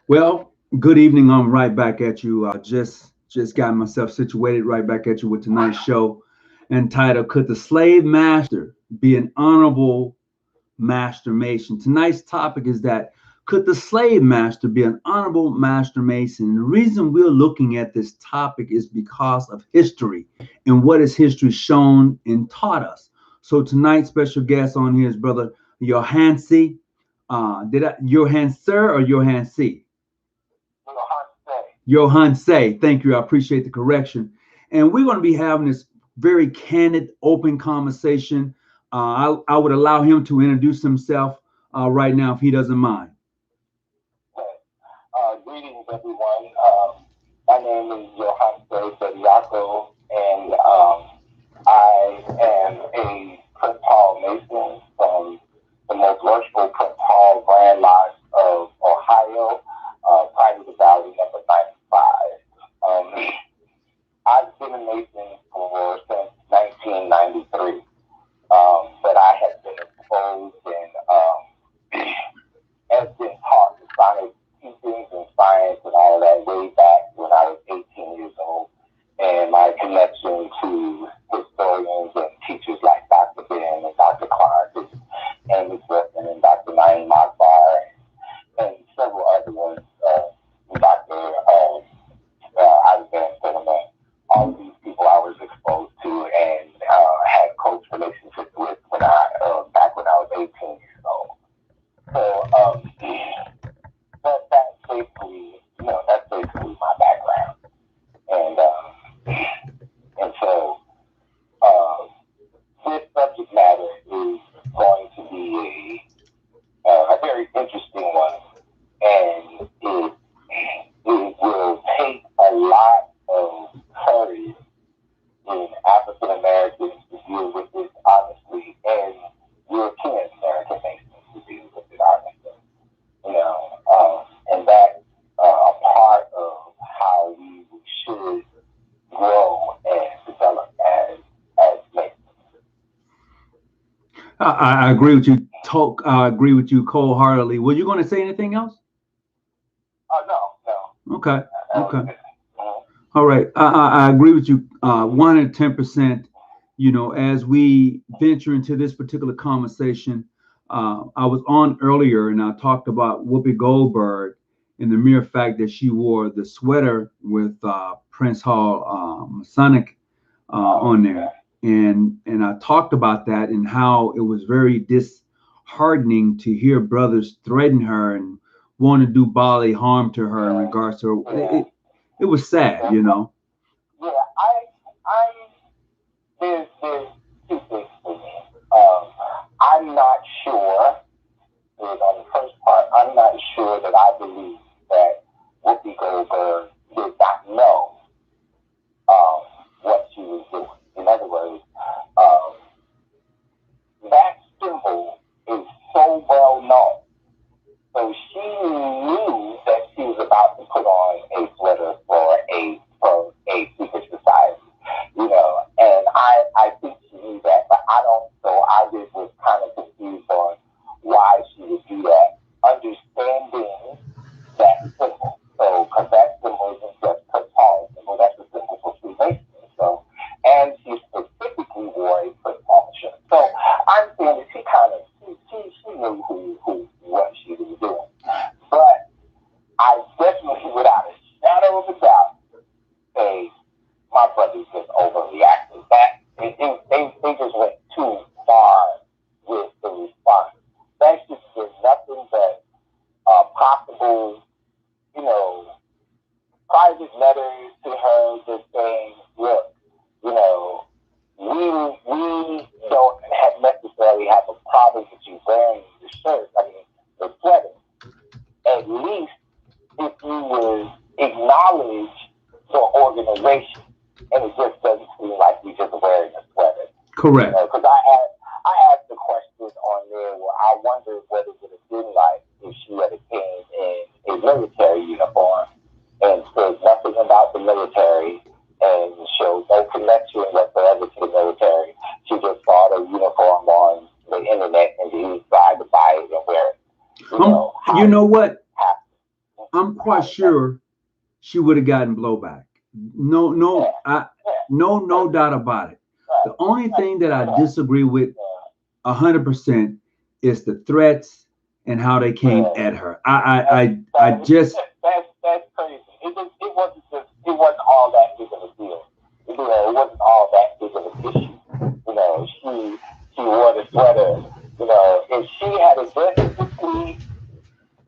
Well, good evening. I'm right back at you. Just got myself situated right back at you with tonight's show entitled "Could the Slave Master Be an Honorable Master Mason?" Tonight's topic is that could the slave master be an honorable master mason? And the reason we're looking at this topic is because of history and what has history shown and taught us. So tonight's special guest on here is Brother Johansi. Did I Johan Sir or Johan C? Johan Say. Thank you. I appreciate the correction. And we're going to be having this very candid, open conversation. I would allow him to introduce himself right now if he doesn't mind. Greetings, everyone. My name is Johan Sadiako, and I am a Prince Hall Mason from the most worshipful Prince Hall Grand Lodge of Ohio, Private Valley number 95. I've been a Mason for since 1993, but I have been exposed and has been taught the science teachings and science and all of that way back when I was 18 years old. And my connection to historians and teachers like Dr. Ben and Dr. Clark and Amy Griffin and Dr. Naeem Akbar and several other ones, Dr. Ivan Cinnamon, all of these people I was exposed to and had close relationships with when back when I was 18 years old. So that's basically, that's basically my background. And so uh, this subject matter is going to be a very interesting one, and it will take a lot of courage in African Americans to deal with this honestly, and European American nations to deal with it honestly. And that's a part of how we should grow and develop as nations. I agree with you. I agree with you wholeheartedly. Were you going to say anything else? No, no. Okay. Okay. Uh, All right. I agree with you 110%. As we venture into this particular conversation, I was on earlier and I talked about Whoopi Goldberg and the mere fact that she wore the sweater with Prince Hall Masonic on there. And I talked about that and how it was very disheartening to hear brothers threaten her and want to do bodily harm to her in regards to her. It was sad. Yeah, I, there's two things for me. Um, I'm not sure, on the first part, I'm not sure that I believe that Whoopi Goldberg did not know um, what she was doing. In other words, um, that symbol is so well known. So she knew that she was about to put on a sweater for a secret society, and I think she knew that, but I don't. So I just was kind of confused on why she would do that, understanding that symbol. So because that symbol isn't just her tall symbol, that's the symbol for Freemasonry. So, and she specifically wore a football shirt. So I'm saying that she kind of she knew who what she was doing. But I definitely, without a shadow of a doubt, say my brothers just overreacted. That they just went too far with the response. That should be nothing but possible, you know, private letters to her just saying, look, you know, we don't necessarily have a problem with you wearing the shirt, I mean the sweater. At least if you would acknowledge your organization, and it just doesn't seem like we just wearing a sweater. Correct. Because I asked the question on there where I wondered what it would have been like if she had came in a military uniform and said nothing about the military and showed no connection whatsoever to the military. She just saw the uniform on the internet and she decided to buy it and wear it. You know what? I'm quite sure she would have gotten blowback. No, no, no doubt about it. The only thing that I disagree with 100% is the threats and how they came at her. I just. That's crazy. It wasn't all that big of a deal. You know, it wasn't all that big of an issue. You know, she wore the sweater. You know, if she had aggressively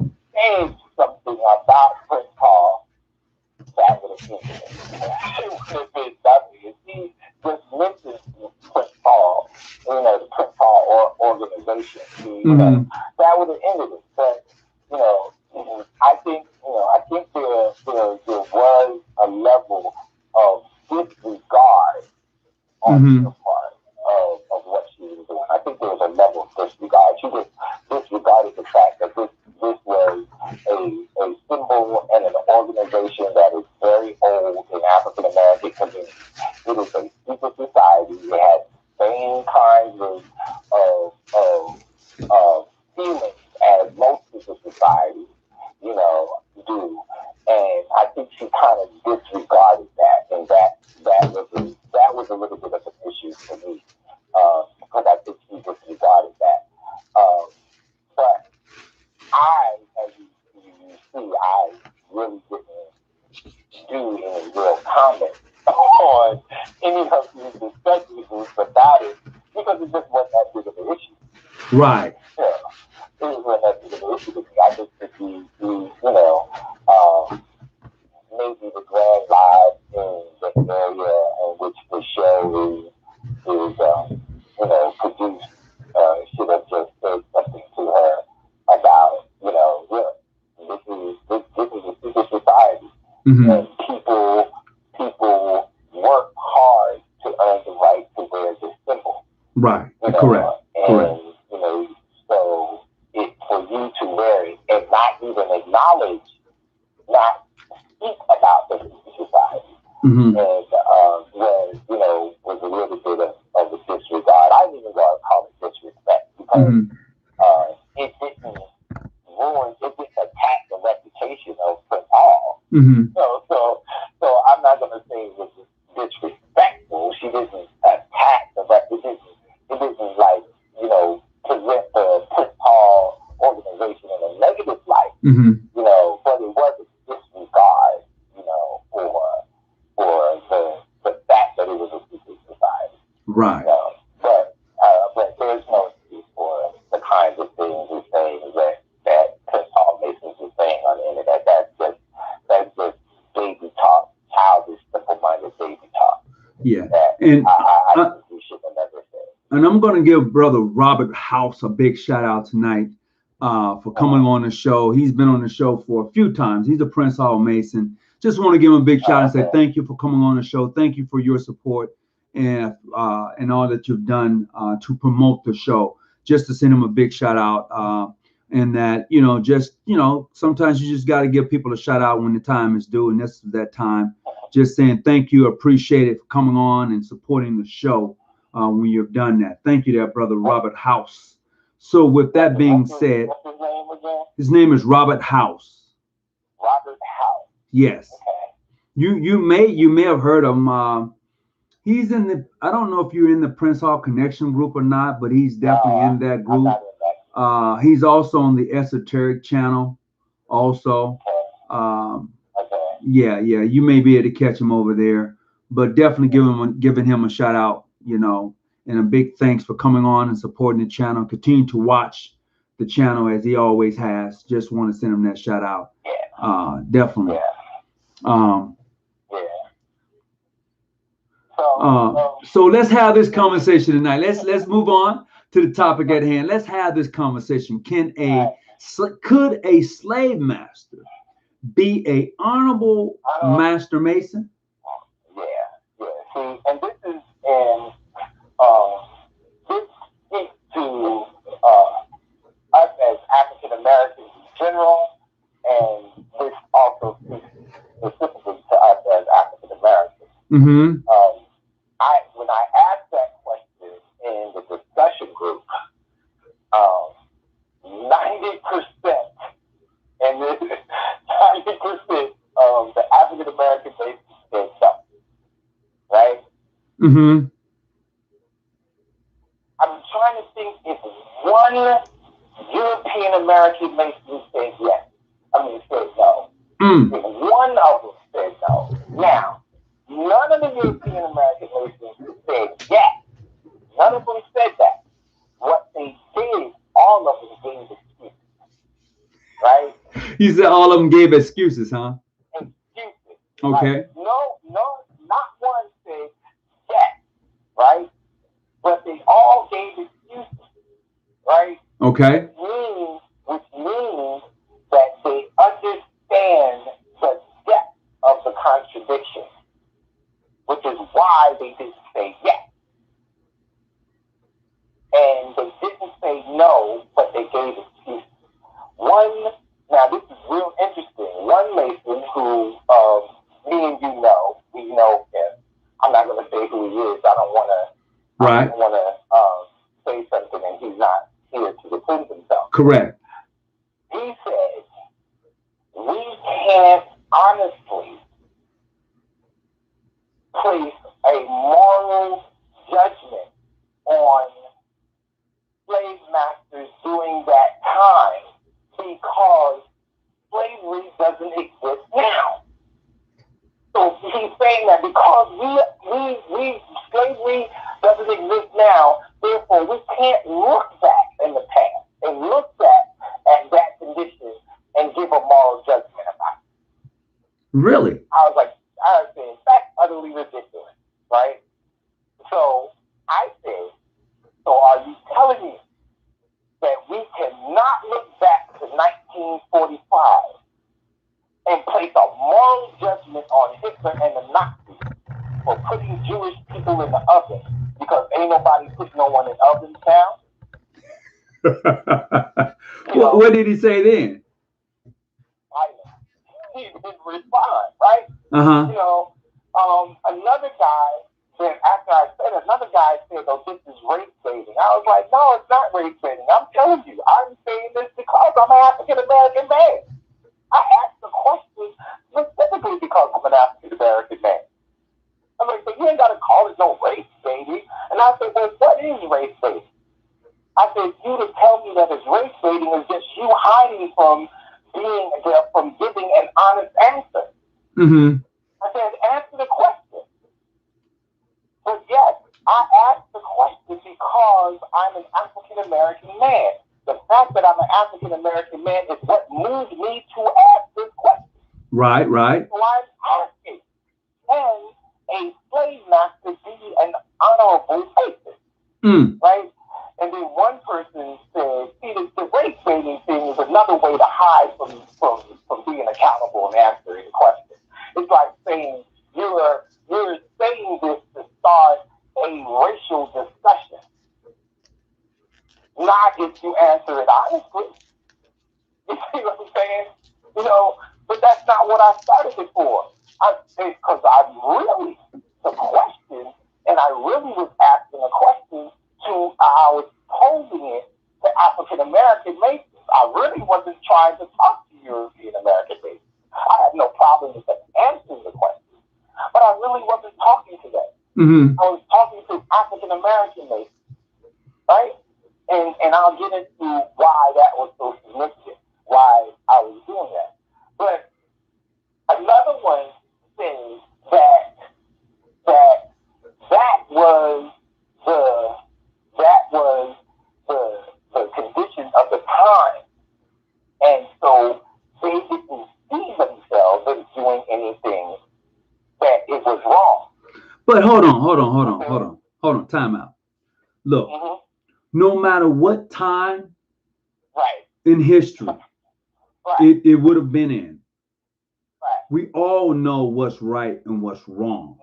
said something about Prince Paul, that would have been it. It would have been nothing. If she just mentioned Prince Paul, you know, the Prince Paul organization, you know, that would have ended it. But you know, I think there was a level of disregard on the part of what she was doing. I think there was a level of disregard. She just disregarded the fact that this was a symbol and an organization that is very old in African American community. It is a secret society. It has the same kinds of feelings as most secret societies, you know, do. And I think she kind of disregarded that, and that was a little bit of an issue for me, because I think she disregarded that. But as you see, I really didn't do any real comment on any of these discussion groups about it, because it just wasn't that big of an issue. Right. Yeah. It wasn't that big of an issue to me. I just think you know, maybe the grand live in the area in which the show is you know, produced, should have just said something to her about, you know, this is a secret society, and people work hard to earn the right to wear this symbol. Right. You know, Correct. And you know, so for you to wear it and not even acknowledge, not speak about the society, and was a little bit of a disregard. I didn't even want to call it disrespect, because it didn't attack the reputation of Prince Paul. So I'm not going to say it was disrespectful. She didn't attack the reputation. It didn't, like, you know, present the Prince Paul organization in a negative light. You know, but it wasn't disregard, you know, for the fact that it was a secret society. Right. You know? But there's no excuse for the kinds of things we're saying that Prince Paul Masons is saying on the internet. That's just baby talk, childish, simple-minded baby talk. Yeah. And I think we should have never said. And I'm going to give Brother Robert House a big shout out tonight for coming on the show. He's been on the show for a few times. He's a Prince Hall Mason. Just want to give him a big shout out and say thank you for coming on the show. Thank you for your support and all that you've done to promote the show. Just to send him a big shout out. And that, you know, just, you know, sometimes you just got to give people a shout out when the time is due. And this is that time. Just saying thank you. Appreciate it for coming on and supporting the show when you've done that. Thank you there, Brother Robert House. So with that being said, what's his name again? His name is Robert House. Robert House. Yes. Okay. You may have heard of him. He's in the, I don't know if you're in the Prince Hall Connection group or not, but he's definitely in that group. I'm not in that. He's also on the Esoteric channel also. Yeah, you may be able to catch him over there, but definitely giving him a shout out, you know, and a big thanks for coming on and supporting the channel. Continue to watch the channel as he always has. Just want to send him that shout out. Definitely. So let's have this conversation tonight. Let's move on to the topic at hand. Let's have this conversation. Could a slave master be a honorable master mason? Yeah. See, and this is this speaks to us as African Americans in general, and this also speaks specifically to us as African Americans. When I asked that question in the discussion group, 90%, and 90% Mm-hmm. I'm trying to think if one European American Mason said yes. Said no. Mm. If one of them said no. Now, none of the European American Masons said yes. None of them said that. What they did, all of them gave excuses. Right? You said all of them gave excuses, huh? Excuses. Okay. Like, no, not one said yes. Right? But they all gave excuses. Right? Okay. Which means that they understand the depth of the contradiction, which is why they didn't say yes. And they didn't say no, but they gave excuses. Now this is real interesting. One Mason who me and you know, we know him. I'm not going to say who he is. I don't want to say something and he's not here to defend himself. Correct. He said, we can't honestly place a moral judgment on slave masters during that time because slavery doesn't exist now. So he's saying that because slavery doesn't exist now, therefore we can't look back in the past and look back at that condition and give a moral judgment about it. Really? I was saying, that's utterly ridiculous, right? So I said, so are you telling me that we cannot look back to 1945 and place a moral judgment on Hitler and the Nazis for putting Jewish people in the oven because ain't nobody put no one in ovens now? What did he say then? He didn't respond, right? Uh-huh. Another guy said, after I said, another guy said, oh, this is race baiting. I was like, no, it's not race baiting. I'm telling you, I'm saying this because I'm an African American man. I asked the question specifically because I'm an African American man. I'm like, but you ain't got to call it no race baiting. And I said, well, what is race baiting? I said, you to tell me that it's race baiting is just you hiding from giving an honest answer. Mm-hmm. I said, answer the question. But yes, I asked the question because I'm an African American man. The fact that I'm an African American man is what moved me to ask this question. Right. So I'm asking, can a slave master be an honorable person? Right? And then one person said, see, the race baiting thing is another way to hide from being accountable and answering the question. It's like saying you're saying this to start a racial discussion. Not if you answer it honestly. You see what I'm saying? But that's not what I started it for. Because the question, and I really was asking a question I was posing it to African American Masons. I really wasn't trying to talk to European American Masons. I had no problem with them answering the question, but I really wasn't talking to them. Mm-hmm. I was talking to African American Masons, right? And I'll get into why that was so significant, why I was doing that. But another one says that was the condition of the time. And so they didn't see themselves as doing anything that it was wrong. But hold on. Time out. Look, no matter what time in history it would have been in, we all know what's right and what's wrong.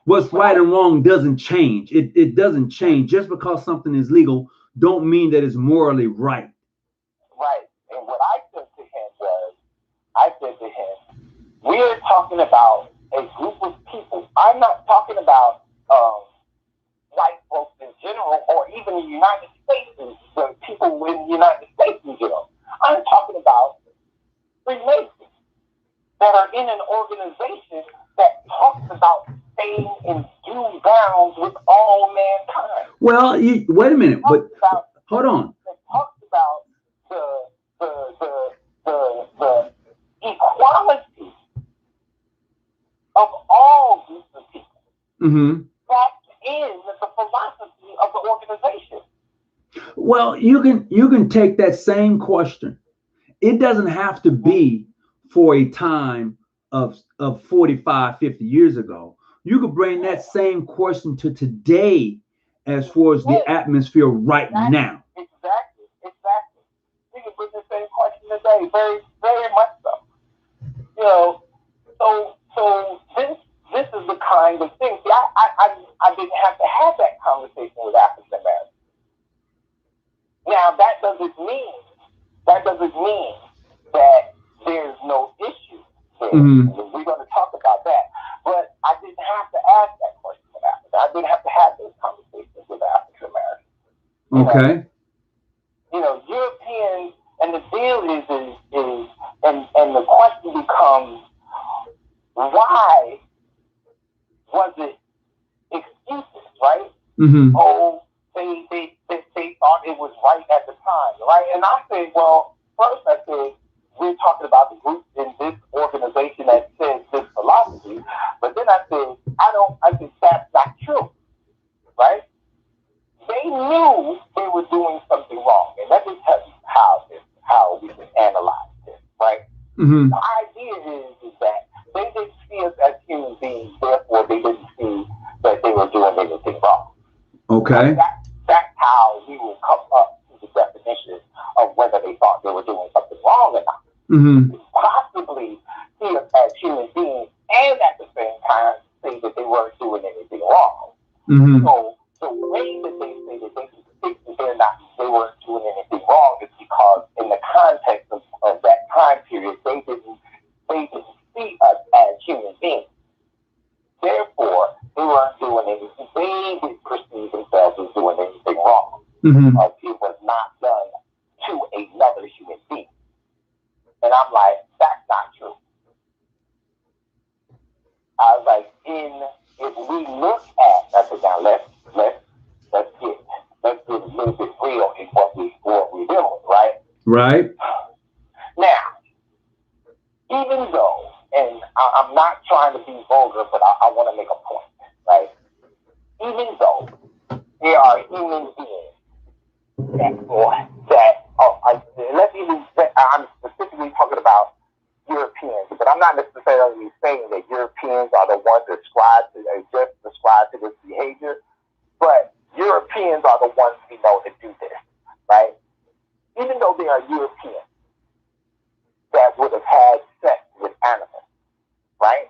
What's right and wrong doesn't change. It doesn't change. Just because something is legal don't mean that it's morally right. Right. And what I said to him, we're talking about a group of people. I'm not talking about white folks in general, or even the United States, the people in the United States in general. I'm talking about Freemasons that are in an organization that talks about staying in bounds with all mankind. Well, wait a minute, but hold on. It talks about the equality of all groups of people. Mm-hmm. That is the philosophy of the organization. Well, you can take that same question. It doesn't have to be for a time of 45, 50 years ago. You could bring that same question to today as far as the atmosphere right now. Exactly. You can bring the same question today, very, very much so. You know, so this is the kind of thing. See, I didn't have to have that conversation with African Americans. Now that doesn't mean that there's no issue there. Mm-hmm. We're going to talk about that. But I didn't have to ask that question with Africa. I didn't have to have those conversations with African Americans. Okay. You know, Europeans, and the deal is and the question becomes, why was it excuses, right? Mm-hmm. Oh, they thought it was right at the time, right? And I said, well, first I said, we're talking about the group in this organization that says this philosophy, but then I said, I think that's not true, right? They knew they were doing something wrong, and let me tell you how we can analyze this, right? Mm-hmm. The idea is that they didn't see us as human beings, therefore they didn't see that they were doing anything wrong. Okay. That's how we will come up to the definition of whether they thought they were doing something wrong or not. Mm-hmm. Possibly see us as human beings and at the same time say that they weren't doing anything wrong. Mm-hmm. So the way that they say that they can think that they weren't doing anything wrong is because in the context of that time period, they didn't see us as human beings. Therefore, they weren't doing anything. They didn't perceive themselves as doing anything wrong. Mm-hmm. It was not done to another human being. And I'm like, that's not true. I was like, if we look at, I said, now let's get a little bit real in what we're dealing with, right? Right. Now, even though, and I'm not trying to be vulgar, but I want to make a point, right? Even though there are human beings I'm specifically talking about Europeans, but I'm not necessarily saying that Europeans are the ones that just ascribe to this behavior, but Europeans are the ones we know that do this, right? Even though there are Europeans that would have had sex with animals, right?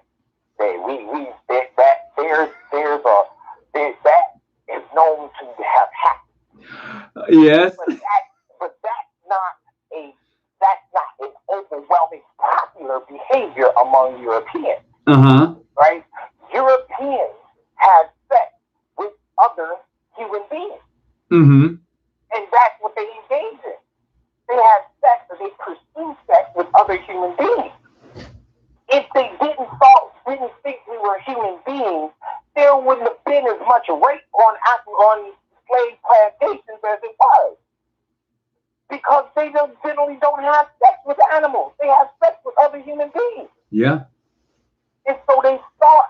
That is known to have happened. Yes. But that's not an overwhelming popular behavior among Europeans. Uh-huh. Right? Europeans have sex with other human beings. Mm-hmm. And that's what they engage in. They have sex, or they pursue sex with other human beings. If they didn't think we were human beings, there wouldn't have been as much rape on slave plantations as it was. Because they generally don't have sex with animals. They have sex with other human beings. Yeah. And so they saw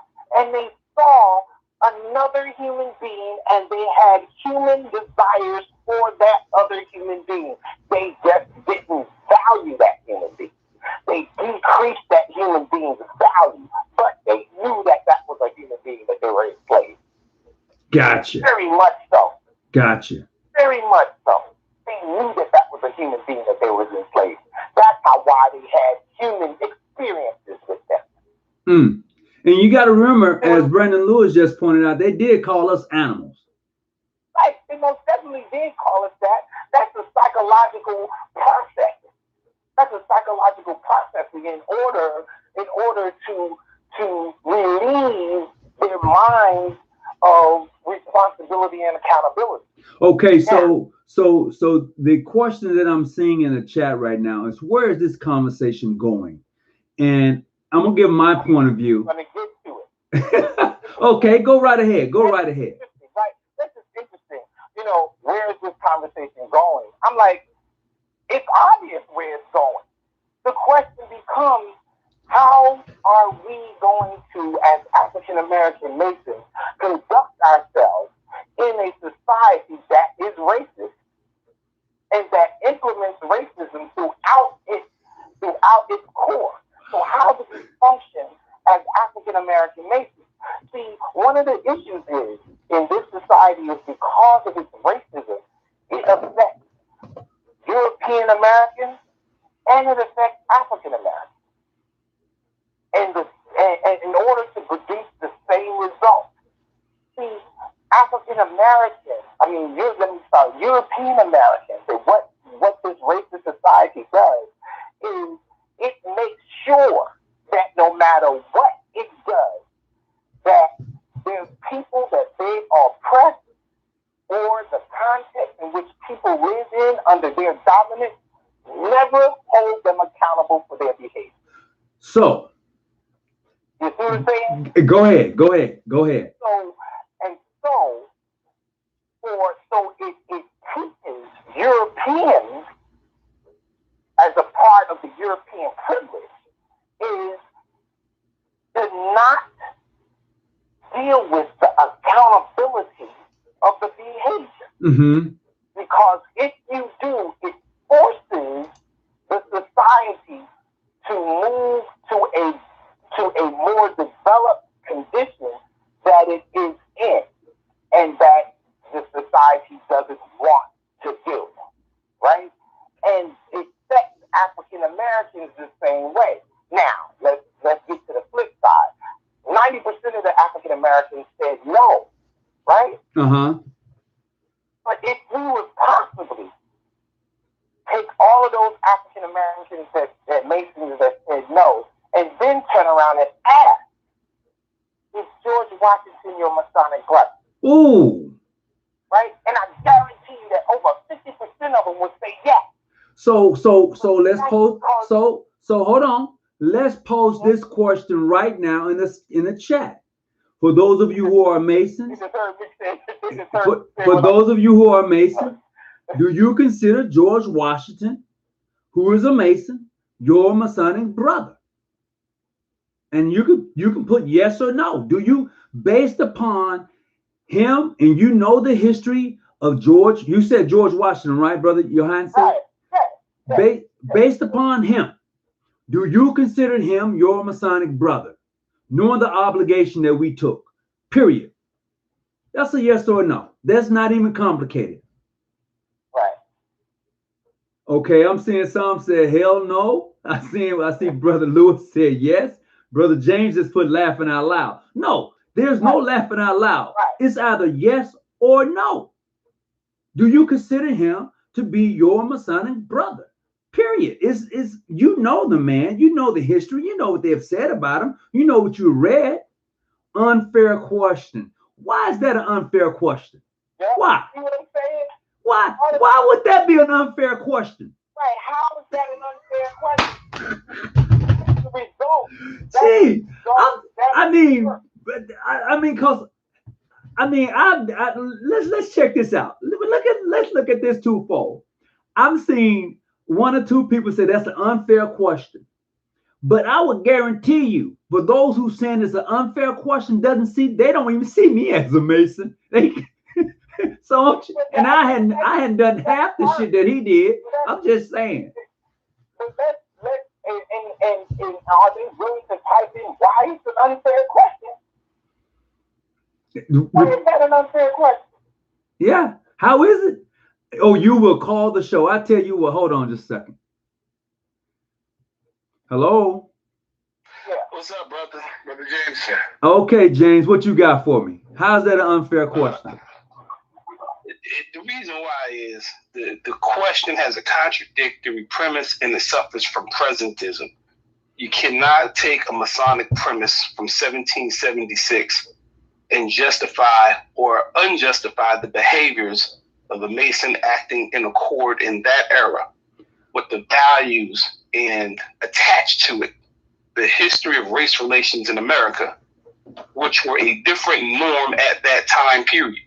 another human being, and they had human desires for that other human being. They just didn't value that human being. They decreased that human being's value, but they knew that was a human being that they were enslaved. Gotcha. Very much so. Gotcha. Very much so. They knew that was a human being that they was enslaved. That's why they had human experiences with them. Mm. And you got to remember, as Brandon Lewis just pointed out, they did call us animals. Right. They most definitely did call us that. That's a psychological process. That's a psychological processing in order to relieve their minds of responsibility and accountability. Okay, so the question that I'm seeing in the chat right now is, where is this conversation going? And I'm gonna give my point of view. I'm gonna get to it. Okay, go right ahead. Go right ahead. Right? This is interesting. Where is this conversation going? I'm like, it's obvious where it's going. The question becomes, how are we going to, as African American Masons, conduct ourselves in a society that is racist and that implements racism throughout its core? So how do we function as African American Masons? See, one of the issues is in this society is because of its racism, it affects European Americans and it affects African Americans. And in order to produce the same result, see, African Americans, let me start, European Americans, and what this racist society does is it makes sure that no matter what it does, that there's people that they are oppressed or the context in which people live in under their dominance never hold them accountable for their behavior. So, you see what I'm saying? Go ahead. So it teaches Europeans as a part of the European privilege is to not deal with the accountability of the behavior. Mm-hmm. Because if you do, it forces the society to move to a more developed condition that it is in and that the society doesn't want to do. Right? And it sets African Americans the same way. Now, let's get to the flip side. 90% of the African Americans said no, right? Uh-huh. But if we would possibly take all of those African Americans that Masons that said no, and then turn around and ask, is George Washington your Masonic brother? Ooh. Right? And I guarantee you that over 50% of them would say yes. So let's pose. So hold on. Let's pose this question right now in the chat. For those of you who are Masons, for those of you who are Masons, do you consider George Washington, who is a Mason, your Masonic brother? And you can put yes or no. Do you, based upon him, and you know the history of George? You said George Washington, right, brother Johansson? Right. Based upon him, do you consider him your Masonic brother, knowing the obligation that we took? Period. That's a yes or a no. That's not even complicated. Right. Okay, I'm seeing some say hell no. I see Brother Lewis said yes. Brother James just put laughing out loud. No, there's no laughing out loud. Right. It's either yes or no. Do you consider him to be your Masonic brother? Period. It's you know the man, you know the history, you know what they have said about him, you know what you read. Unfair question. Why is that an unfair question? Yeah, why? You know what I'm saying? Why would that be an unfair question? Right. How is that an unfair question? The result. See, let's check this out. Let's look at this twofold. I'm seeing one or two people say that's an unfair question. But I would guarantee you, for those who saying it's an unfair question, they don't even see me as a Mason. So, and I hadn't done half the shit that he did. I'm just saying. And are they willing to type in why it's an unfair question? Why is that an unfair question? Yeah. How is it? Oh, you will call the show. I tell you what, hold on just a second. Hello? Yeah. What's up, brother? Brother James. Okay, James, what you got for me? How's that an unfair question? The reason why is the question has a contradictory premise and it suffers from presentism. You cannot take a Masonic premise from 1776 and justify or unjustify the behaviors of a Mason acting in accord in that era with the values and attached to it the history of race relations in America which were a different norm at that time period.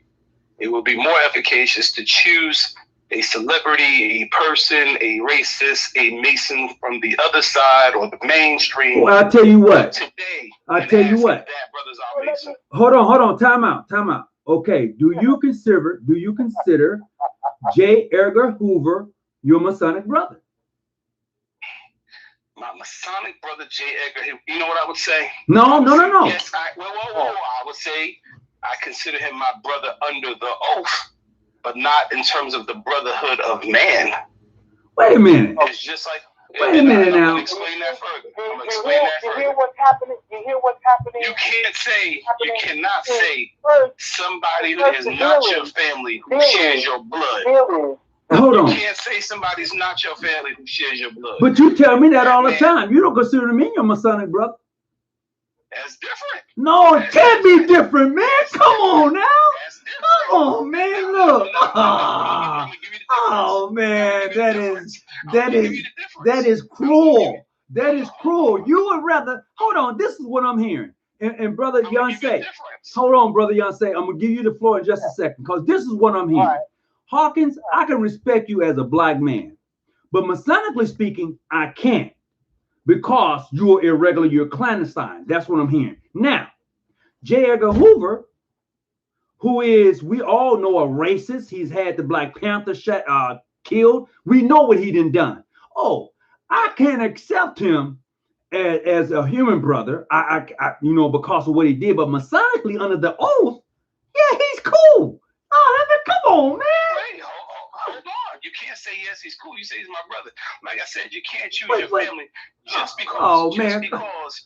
It would be more efficacious to choose a celebrity, a person, a racist, a Mason from the other side or the mainstream. Well, I'll tell you what. Today, I'll tell you what. That brothers are Mason. Hold on. Time out. Okay. Do you consider J. Edgar Hoover your Masonic brother? My Masonic brother, J. Edgar, you know what I would say? No. Yes, I would say I consider him my brother under the oath, but not in terms of the brotherhood of man. Wait a minute. It's just like. Wait a minute now. I'm gonna explain that further. You hear what's happening? You cannot say somebody who is not your family who shares your blood. Hold on. You can't say somebody's not your family who shares your blood. But you tell me that all the time. You don't consider me your Masonic brother. That's different. No, it can't be different, man. Come on now. Come on, man. Look. Oh, man. That is cruel. That is cruel. You would rather. Hold on. This is what I'm hearing. And brother Yonsei. Hold on, brother Yonsei. I'm gonna give you the floor in just a second, because this is what I'm hearing. Right. Hawkins, I can respect you as a black man, but Masonically speaking, I can't, because you're irregular, you're clandestine. That's what I'm hearing. Now, J. Edgar Hoover, who is, we all know, a racist. He's had the Black Panther killed. We know what he done. Oh, I can't accept him as a human brother, I because of what he did. But Masonically, under the oath, yeah, he's cool. Oh, come on, man. Wait, hold on. You can't say yes, he's cool. You say he's my brother. Like I said, you can't choose your family just because.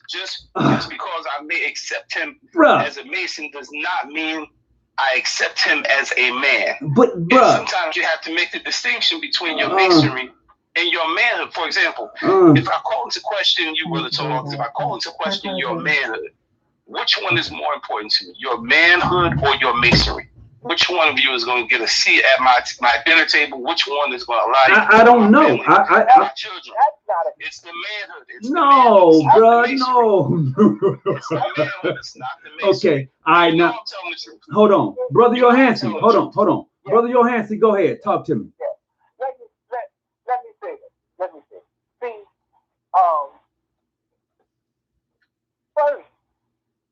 Just because I may accept him as a Mason does not mean I accept him as a man. But sometimes you have to make the distinction between your masonry and your manhood. For example, if I call into question you, Brother Talks, if I call into question your manhood, which one is more important to you, your manhood or your masonry? Which one of you is going to get a seat at my dinner table? Which one is going to allow you? I don't know. My children. It's the manhood. It's no, bro. No. It's the manhood. It's not the masonry. Okay. All right, now. I'm telling the truth. Hold on, brother Johansson. Hold on. Yeah. Brother Johansson, go ahead. Talk to me. Yeah. Let me say this. See, first,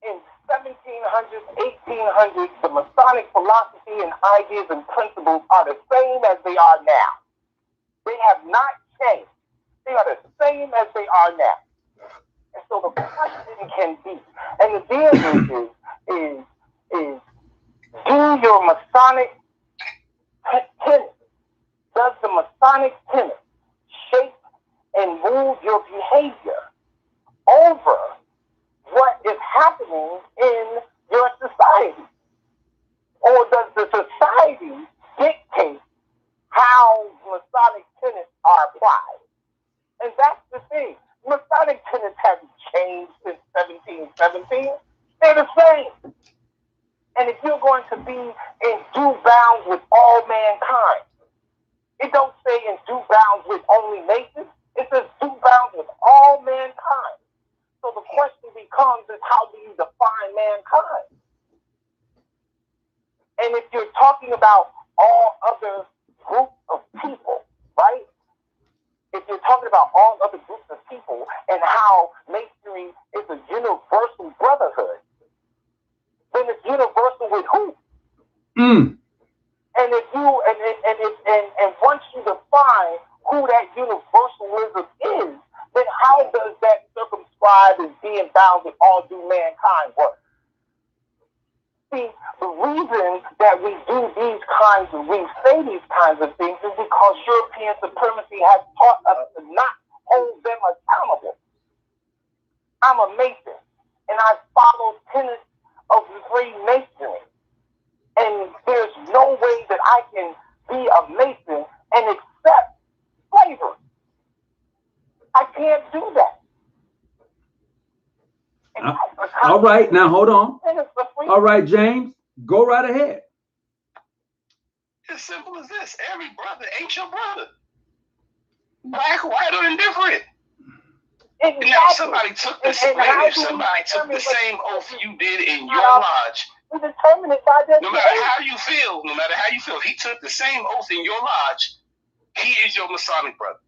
in 1700s, 1800s, the Masonic philosophy and ideas and principles are the same as they are now. They have not changed. They are the same as they are now. And so the question can be, and the deal is do your Masonic tenet, does the Masonic tenet shape and move your behavior over what is happening in your society? Or does the society dictate how Masonic tenets are applied? And that's the thing. Masonic tenets haven't changed since 1717. They're the same. And if you're going to be in due bounds with all mankind, it don't say in due bounds with only Masons. It says due bounds with all mankind. So the question becomes is how do you define mankind? And if you're talking about all other groups of people, right? If you're talking about all other groups of people and how Masonry is a universal brotherhood, then it's universal with who? And if you and once you define who that universalism is, then how does that circumscribe as being bound with all due mankind work? See, the reason that we do we say these kinds of things is because European supremacy has taught us to not hold them accountable. I'm a Mason, and I follow tenets of Freemasonry. And there's no way that I can be a Mason and accept slavery. I can't do that. All right, now hold on. All right, James, go right ahead. As simple as this. Every brother ain't your brother. Black, white, or indifferent. Exactly. Now, somebody took the same oath you did in your lodge. We determine it by their no matter how you feel, if he took the same oath in your lodge, he is your Masonic brother.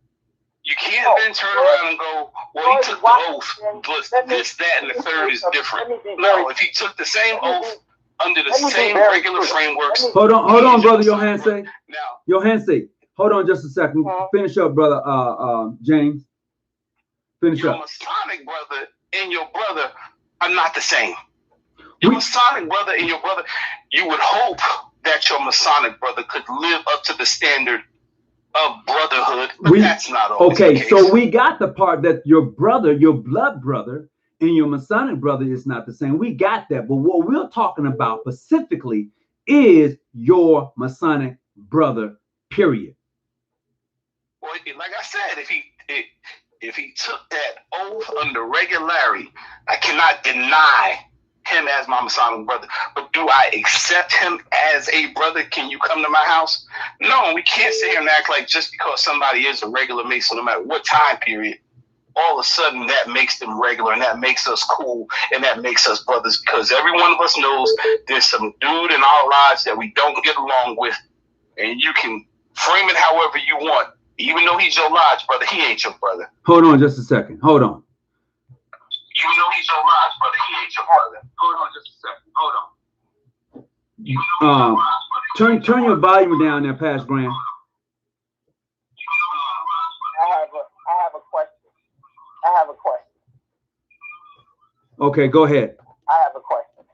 You can't then turn around and go, well, he took the oath, but this, that, and the third is different. No, if he took the same oath under the same regular frameworks. Hold on, brother Johanse. Johanse, hold on just a second. Finish up, brother James. Finish your up. Masonic brother and your brother are not the same. Your Masonic brother and your brother, you would hope that your Masonic brother could live up to the standard of brotherhood, but that's not always the case. So we got the part that your brother, your blood brother, and your Masonic brother is not the same. We got that. But what we're talking about specifically is your Masonic brother, period. Well, like I said, if he took that oath under regularity, I cannot deny him as my Masonic brother. But do I accept him as a brother? Can you come to my house? No, we can't sit here and act like just because somebody is a regular Mason, no matter what time period, all of a sudden that makes them regular and that makes us cool and that makes us brothers, because every one of us knows there's some dude in our lives that we don't get along with, and you can frame it however you want. Even though he's your lodge brother, he ain't your brother. Hold on just a second. Hold on. Even though he's your lodge brother, he ain't your brother. Hold on just a second. Hold on. Turn your volume down there, Past Graham. I have a question. Okay, go ahead. I have a question.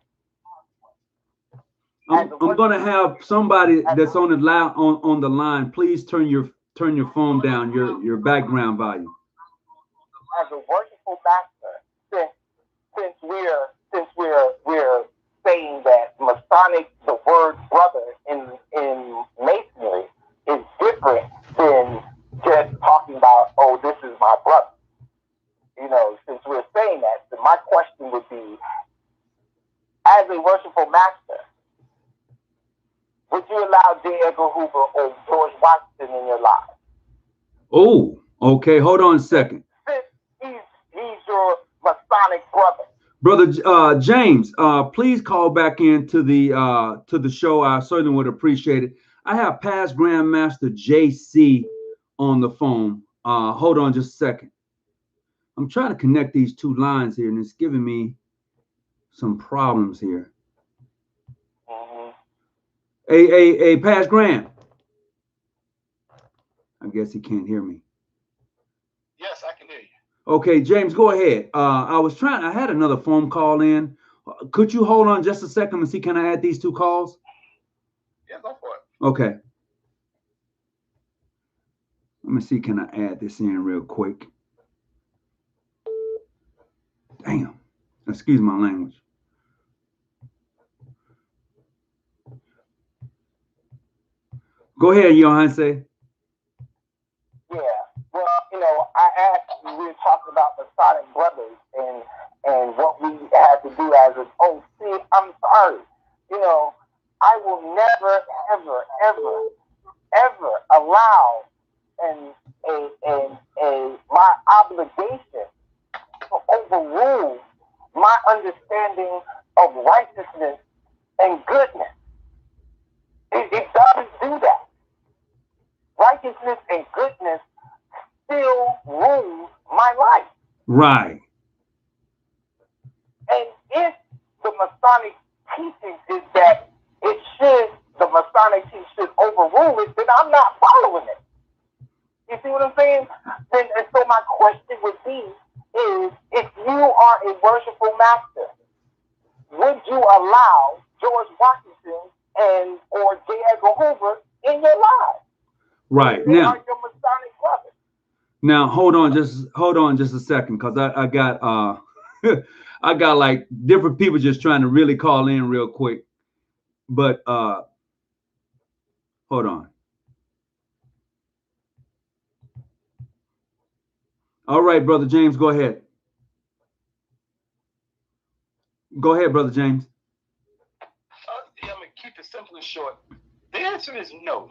I'm gonna have somebody that's on the line. Please turn your phone down, your background volume. As a worshipful master, since we're saying that Masonic, the word brother in Masonry is different than just talking about, oh, this is my brother. You know, since we're saying that, then my question would be, as a worshipful master, would you allow J. Edgar Hoover or George Washington in your life? Oh, okay. Hold on a second. Since he's your Masonic brother. Brother James, please call back into the show. I certainly would appreciate it. I have past Grandmaster JC on the phone. Hold on just a second. I'm trying to connect these two lines here, and it's giving me some problems here. Hey, Past Graham. I guess he can't hear me. Yes, I can hear you. Okay, James, go ahead. I had another phone call in. Could you hold on just a second and see, can I add these two calls? Yeah, go for it. Okay. Let me see, can I add this in real quick? Damn. Excuse my language. Go ahead, Johanse. Yeah. Well, you know, I asked, we were talking about Masonic brothers and what we had to do as an oath. See, I'm sorry. You know, I will never, ever, ever, ever allow my obligation to overrule my understanding of righteousness and goodness. It doesn't do that. Righteousness and goodness still rules my life. Right. And if the Masonic teaching is that the Masonic teaching should overrule it, then I'm not following it. You see what I'm saying? And so my question would be is, if you are a worshipful master, would you allow George Washington or J. Edgar Hoover in your life? Right. They Now, are your Masonic brothers. Now hold on just a second, because I got I got like different people just trying to really call in real quick. But hold on. All right, Brother James, go ahead. Go ahead, Brother James. I'm going to keep it simple and short. The answer is no.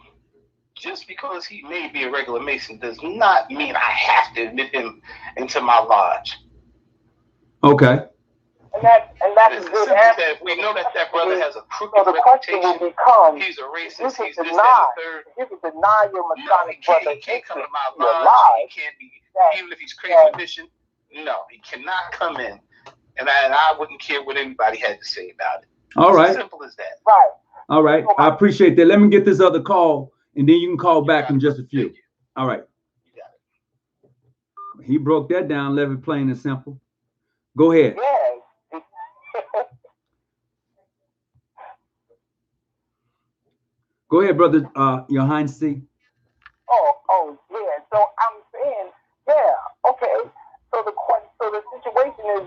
just because he may be a regular Mason does not mean I have to admit him into my lodge. Okay. And that's a good answer. If we know that brother has a crooked so the question will become, he's a racist, he's you this, that, and the third. You can deny your Masonic brother. He can't come to my lodge. He can't be, even if he's craving admission. No, he cannot come in. And I wouldn't care what anybody had to say about it. All right. It's as simple as that. Right. All right. I appreciate that. Let me get this other call, and then you can call back in just a few. All right. You got it. He broke that down, left it plain and simple. Go ahead. Yes. Go ahead, brother. Johann C. Oh, yeah. So I'm saying, yeah, okay. So the situation is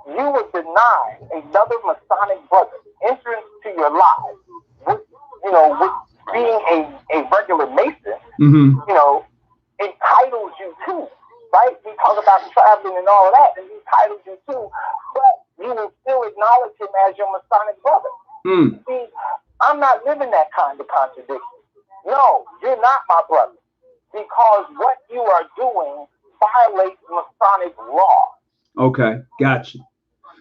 you would deny another Masonic brother entrance to your life, with being a regular Mason, entitles you to, right? We talk about traveling and all of that, and he entitles you to, but you will still acknowledge him as your Masonic brother. See, I'm not living that kind of contradiction. No, you're not my brother, because what you are doing violates Masonic law. Okay, gotcha.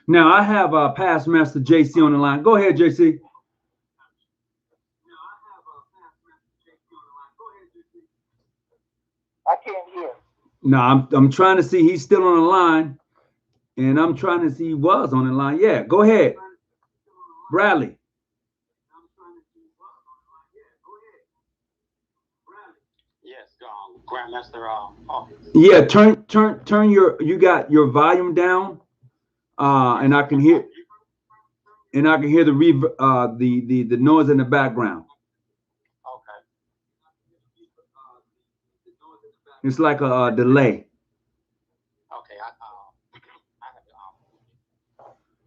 Now I have past master JC on the line. Go ahead, JC. I can't hear. No, I'm trying to see he's still on the line, and I'm trying to see he was on the line. Yeah, go ahead, Bradley. Yes, Grandmaster. Yeah, turn you got your volume down, and I can hear the noise in the background. Okay. It's like a delay. Okay, I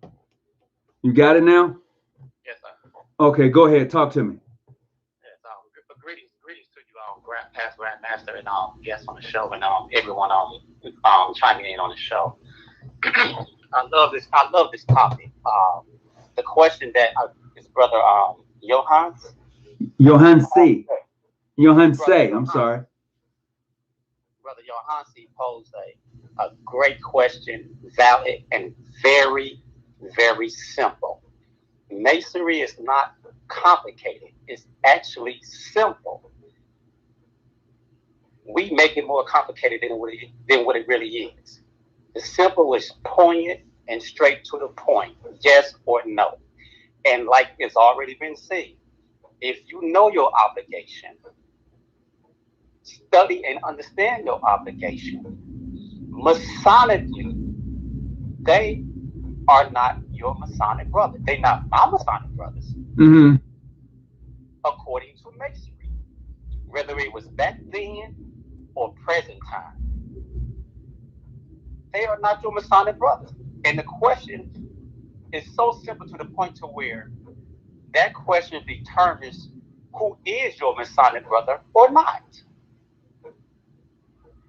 have You got it now? Yes, sir. Okay, go ahead. Talk to me. Yes, greetings to you, past Grandmaster, and guests on the show, and everyone chiming in on the show. I love this topic. The question that his brother Johann C. I'm sorry. Brother Johann C posed a great question, valid and very, very simple. Masonry is not complicated. It's actually simple. We make it more complicated than what it really is. The simple is poignant and straight to the point, yes or no. And like it's already been said, if you know your obligation, study and understand your obligation. Masonically, they are not your Masonic brothers. They're not my Masonic brothers. According to Masonry, whether it was back then or present time, they are not your Masonic brothers. And the question is so simple to the point to where that question determines who is your Masonic brother or not.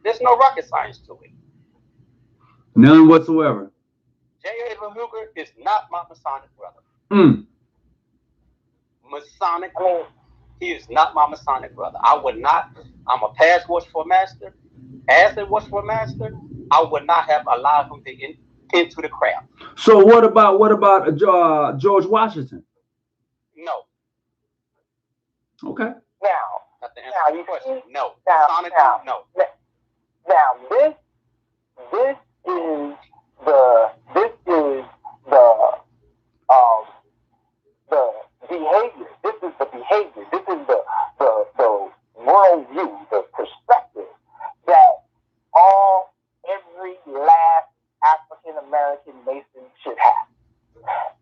There's no rocket science to it. None whatsoever. J. Edwin Hooker is not my Masonic brother. Masonically, he is not my Masonic brother. I would not. I'm a past watchful master. As a watchful master, I would not have allowed him to into the craft. So what about George Washington? No. Okay. Now you question. No. Now, no. Now this is the behavior. This is the behavior. This is the worldview, the perspective that every last African American Mason should have.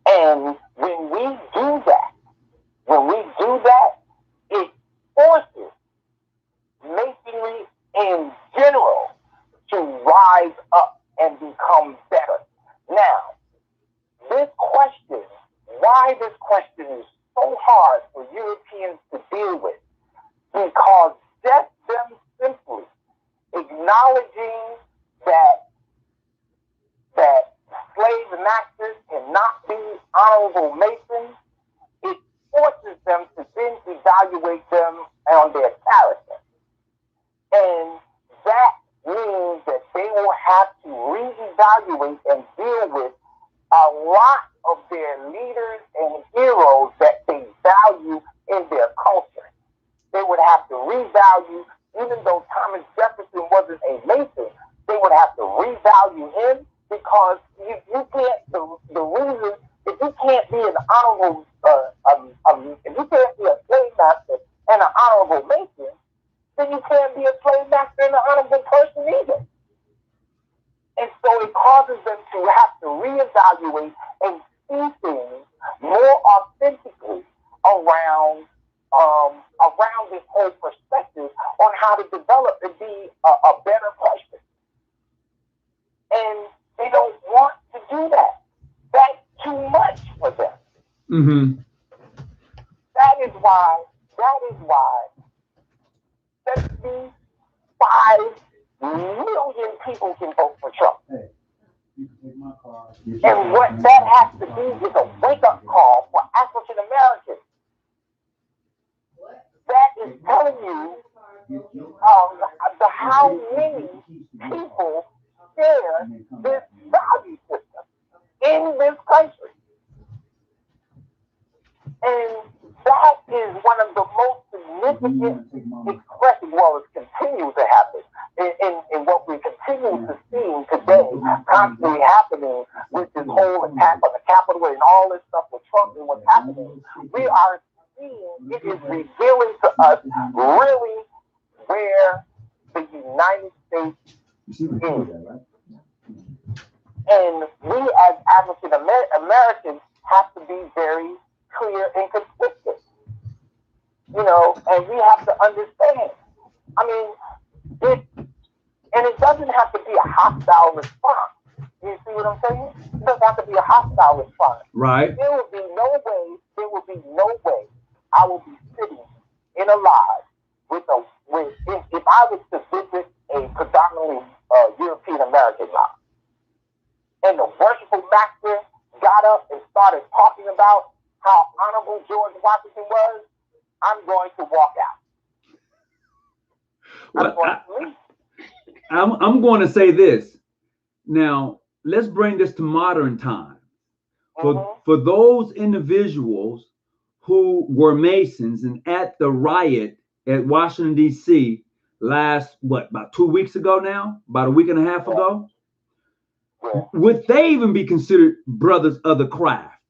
And when we do that, it forces Masonry in general to rise up and become better. Now, why this question is so hard for Europeans to deal with, because just them simply acknowledging that slave masters cannot be honorable Masons, it forces them to then evaluate them on their character. reevaluate and deal with a lot of their leaders and heroes that they value in their culture. They would have to revalue, even though Thomas Jefferson wasn't a Mason, they would have to revalue him because you can't, the reason, if you can't be an honorable, if you can't be a slave master and an honorable Mason, then you can't be a slave master and an honorable person either. And so it causes them to have to reevaluate and see things more authentically around this whole perspective on how to develop and be a better person. And they don't want to do that. That's too much for them. Mm-hmm. That is why 75 million people can vote for Trump. And what that has to be is a wake-up call for African Americans. That is telling you how many people share this value system in this country. And that is one of the most significant expressions, well, it continues to happen in what we continue to see today, constantly happening with this whole attack on the Capitol and all this stuff with Trump and what's happening. We are seeing, it is revealing to us really where the United States is. And we as African Americans have to be very clear and consistent, and we have to understand. I mean, it doesn't have to be a hostile response. You see what I'm saying? It doesn't have to be a hostile response. Right. There will be no way I will be sitting in a lodge if I was to visit a predominantly European American lodge, and the worshipful master got up and started talking about how honorable George Washington was, I'm going to walk out. I'm going to say this. Now, let's bring this to modern time. For those individuals who were Masons and at the riot at Washington, D.C. last, about 2 weeks ago now? About a week and a half ago? Would they even be considered brothers of the craft?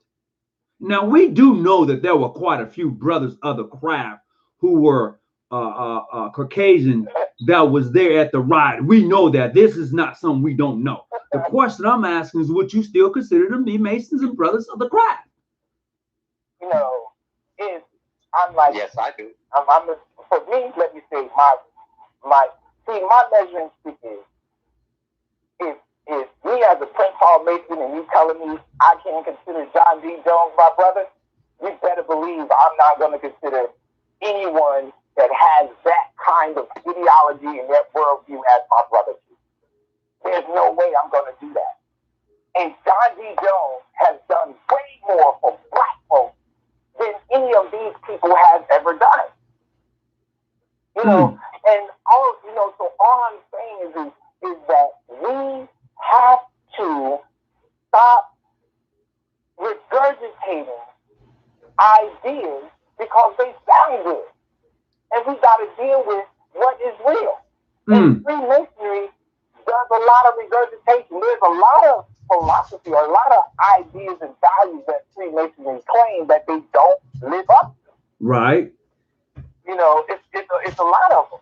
Now, we do know that there were quite a few brothers of the craft who were Caucasian that was there at the riot. We know that. This is not something we don't know. The question I'm asking is, would you still consider them be Masons and brothers of the craft? I'm like, yes, I do. For me, let me say, my measuring stick is me as a Prince Hall Mason and you telling me I can't consider John D. Jones my brother, you better believe I'm not going to consider anyone that has that kind of ideology and that worldview as my brother too. There's no way I'm going to do that. And John D. Jones has done way more for black folks than any of these people have ever done. And so all I'm saying is that we have to stop regurgitating ideas because they sound good. And we got to deal with what is real. And Freemasonry does a lot of regurgitation. There's a lot of philosophy, a lot of ideas and values that Freemasonry claim that they don't live up to. Right. It's a lot of them.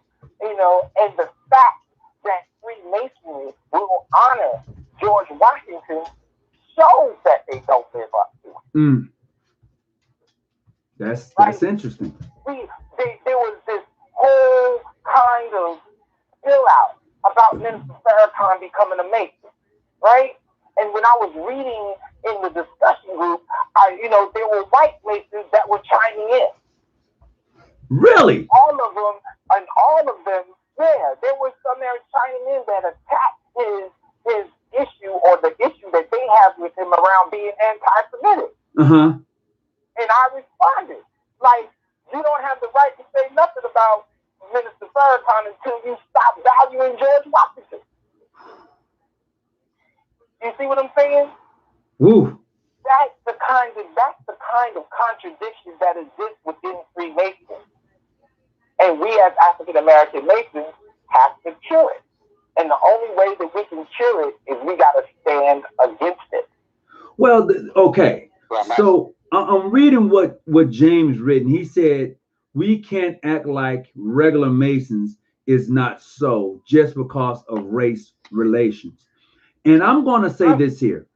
And the fact that Freemasonry will honor George Washington shows that they don't live up to it. That's interesting. There was this whole kind of spill out about Minister Farrakhan becoming a Mason, right? And when I was reading in the discussion group, there were white Masons that were chiming in. Really? All of them, yeah, there were some there chiming in that attacked his issue or the issue that they have with him around being anti-Semitic. And I responded, like, you don't have the right to say nothing about Minister Farrakhan until you stop valuing George Washington. You see what I'm saying? Woo. That's the kind of contradiction that exists within Freemasonry. And we as African American Masons have to cure it. And the only way that we can cure it is we got to stand against it. Well, okay. So I'm reading what James written. He said we can't act like regular Masons is not so just because of race relations. And I'm going to say this here.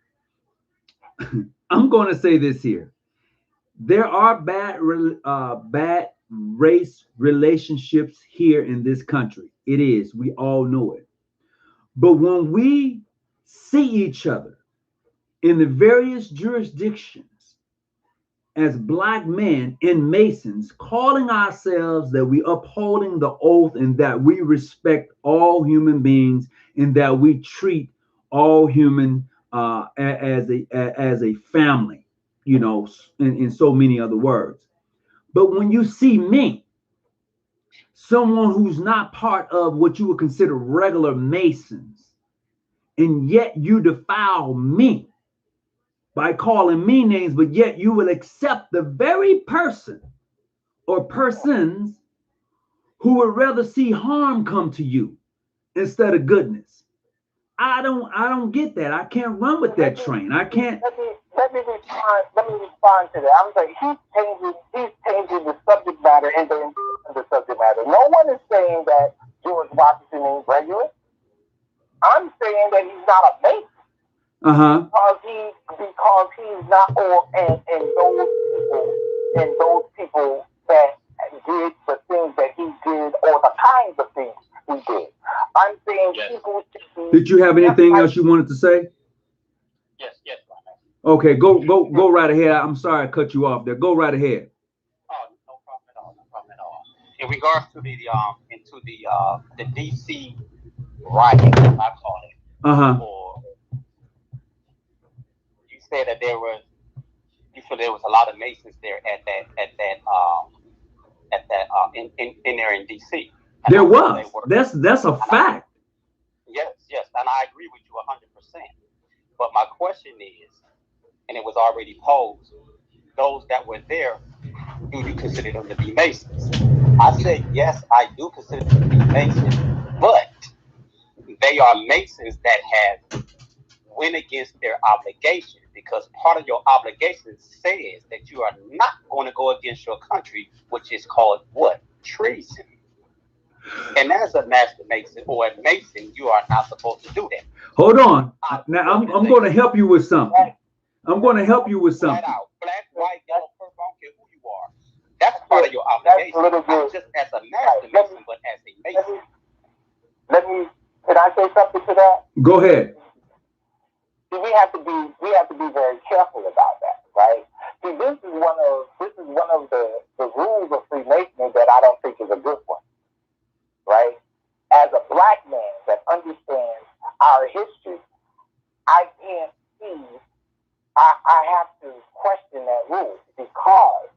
I'm going to say this here. There are bad race relationships here in this country. It is. We all know it. But when we see each other in the various jurisdictions as Black men and Masons, calling ourselves that we upholding the oath and that we respect all human beings and that we treat all human as a family, you know, in so many other words. But when you see me, someone who's not part of what you would consider regular Masons, and yet you defile me by calling me names, but yet you will accept the very person or persons who would rather see harm come to you instead of goodness. I don't get that. I can't run with that train. I can't. Let me respond to that. I'm saying he's changing the subject matter and the subject matter. No one is saying that George Washington ain't regular. I'm saying that he's not a Mason. Because he's not, and those people that did the things that he did or the kinds of things he did. I'm saying people. Did you have anything else you wanted to say? Yes. Okay, go right ahead. I'm sorry I cut you off there. Go right ahead. Oh, no problem at all. In regards to the DC riot, I call it. Or you said that there was a lot of Masons there in there in DC. There was. That's a fact. Yes, and I agree with you 100%. But my question is, and it was already posed, those that were there, do you consider them to be Masons? I said, yes, I do consider them to be Masons, but they are Masons that have went against their obligation, because part of your obligation says that you are not going to go against your country, which is called what? Treason. And as a master Mason or a Mason, you are not supposed to do that. Hold on. Now I'm going to help you with something. I'm going to help you with something. Flat out. Black, white, yellow, purple, I don't care who you are. That's part of your obligation. Not just as a master Mason, but as a Mason. Can I say something to that? Go ahead. See, we have to be very careful about that, right? See, this is one of the rules of Freemasonry that I don't think is a good one, right? As a Black man that understands our history, I can't see. I have to question that rule, because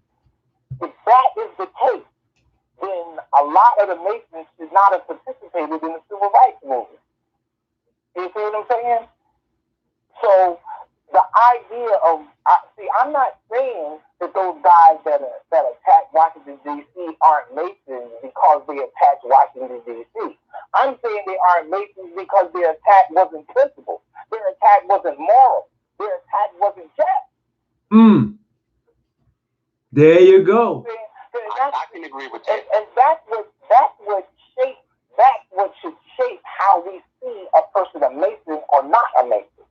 if that is the case, then a lot of the Masons should not have participated in the civil rights movement. You see what I'm saying? So the idea of I'm not saying that those guys that attacked Washington D.C. aren't Masons because they attacked Washington D.C. I'm saying they aren't Masons because their attack wasn't principled. Their attack wasn't moral. Their attack wasn't just. There you go. I can agree with that. And that's what should shape how we see a person a Mason or not a Mason.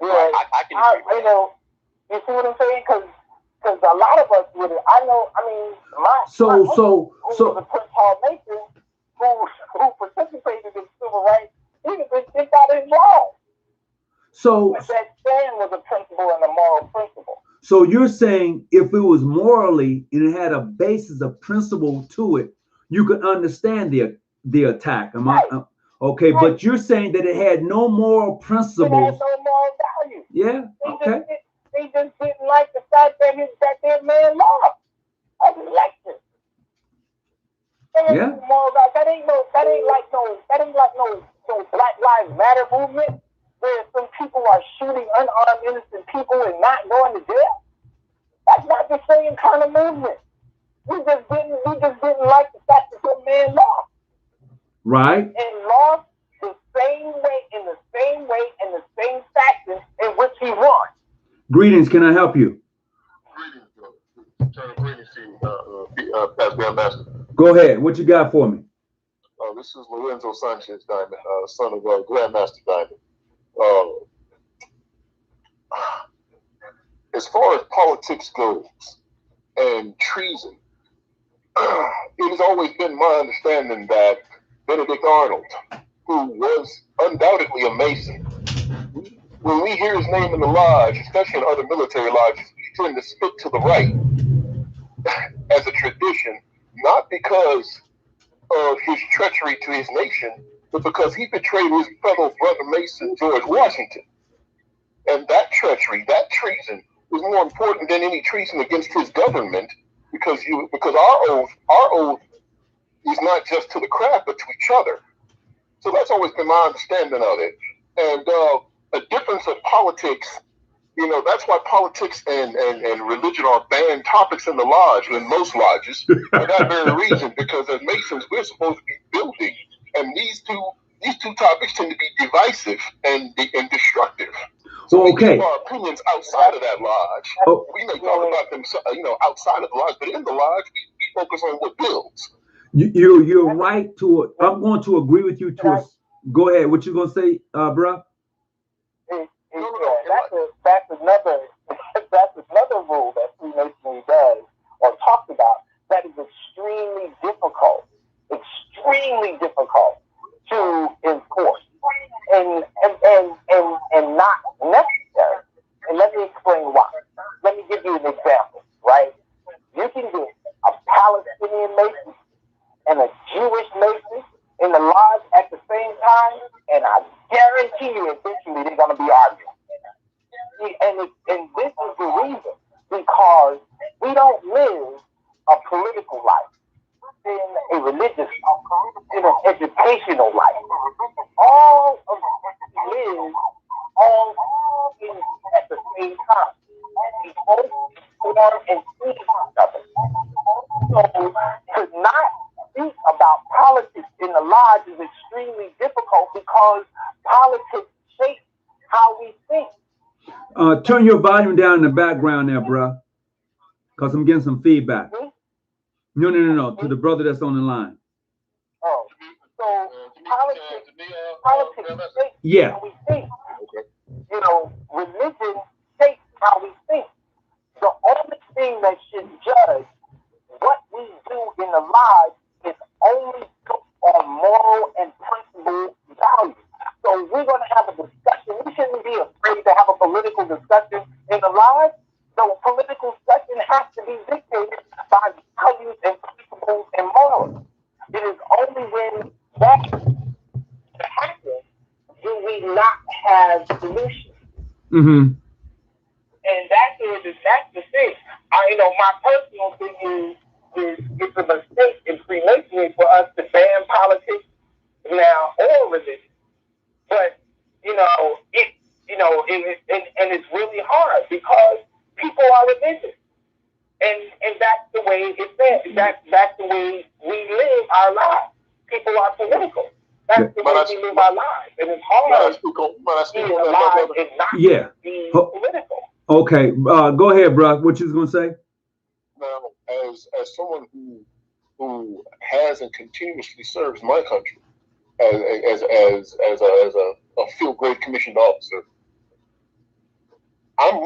Yeah, I can agree with that. You see what I'm saying? Because a lot of us would. My uncle, who was a Prince Hall Mason, who participated in civil rights, he was kicked out of his job. So but that stand was a principle and a moral principle. So you're saying if it was morally and it had a basis of principle to it, you could understand the attack. Am I okay? Right. But you're saying that it had no moral principles. It had no moral value. Yeah. Okay. They just didn't like the fact that their man lost an election. Yeah. That ain't like no Black Lives Matter movement where some people are harm innocent people and not going to jail? That's not the same kind of movement. We just didn't like the fact that some man lost. Right. And lost the same way, in the same way, in the same fashion in which he won. Greetings, can I help you? Greetings to you, Pastor Ambassador. Go ahead. What you got for me? This is Lorenzo Sanchez Diamond, son of Grandmaster Diamond. As far as politics goes and treason, it has always been my understanding that Benedict Arnold, who was undoubtedly a Mason, when we hear his name in the lodge, especially in other military lodges, we tend to stick to the right as a tradition, not because of his treachery to his nation, but because he betrayed his fellow brother Mason, George Washington. And that treachery, that treason, was more important than any treason against his government, because our oath is not just to the craft, but to each other. So that's always been my understanding of it. And a difference of politics, that's why politics and religion are banned topics in the lodge, in most lodges, for that very reason, because as Masons, we're supposed to be building, and these two topics tend to be divisive and destructive. So we keep our opinions outside of that lodge. We may talk about them, outside of the lodge, but in the lodge, we focus on what builds. You're right I'm going to agree with you go ahead. What you gonna say, bruh? That's another rule that Freemasonry does or talks about that is extremely difficult to enforce and not necessary. And let me explain why. Let me give you an example, right? You can get a Palestinian Mason and a Jewish Mason in the lodge at the same time, and I guarantee you eventually they're going to be arguing. And this is the reason, because we don't live a political life in a religious life, in an educational life. All of us live all things at the same time. We both form and feed each other. So to not speak about politics in the lodge is extremely difficult because politics shape how we think. Turn your volume down in the background there, bruh, because I'm getting some feedback. No, to the brother that's on the line. Oh, so politics shapes how we think. Religion shapes how we think. The only thing that should judge what we do in the lodge is only on moral and principle values. So we're going to have a discussion. We shouldn't be afraid to have a political discussion in the lodge. So political discussion has to be dictated by values and principles and morals. It is only when that happens do we not have solutions. Mm-hmm. And that's the thing. My personal thing is it's a mistake in Freemasonry for us to ban politics now or religion. But it's really hard because people are religious, and that's the way it's been. That's the way we live our lives. People are political. That's the way we live our lives, and it's hard to be alive and not be political. Okay, go ahead, bro. What you was gonna say? Now, as someone who has and continuously serves my country as a field grade commissioned officer, I'm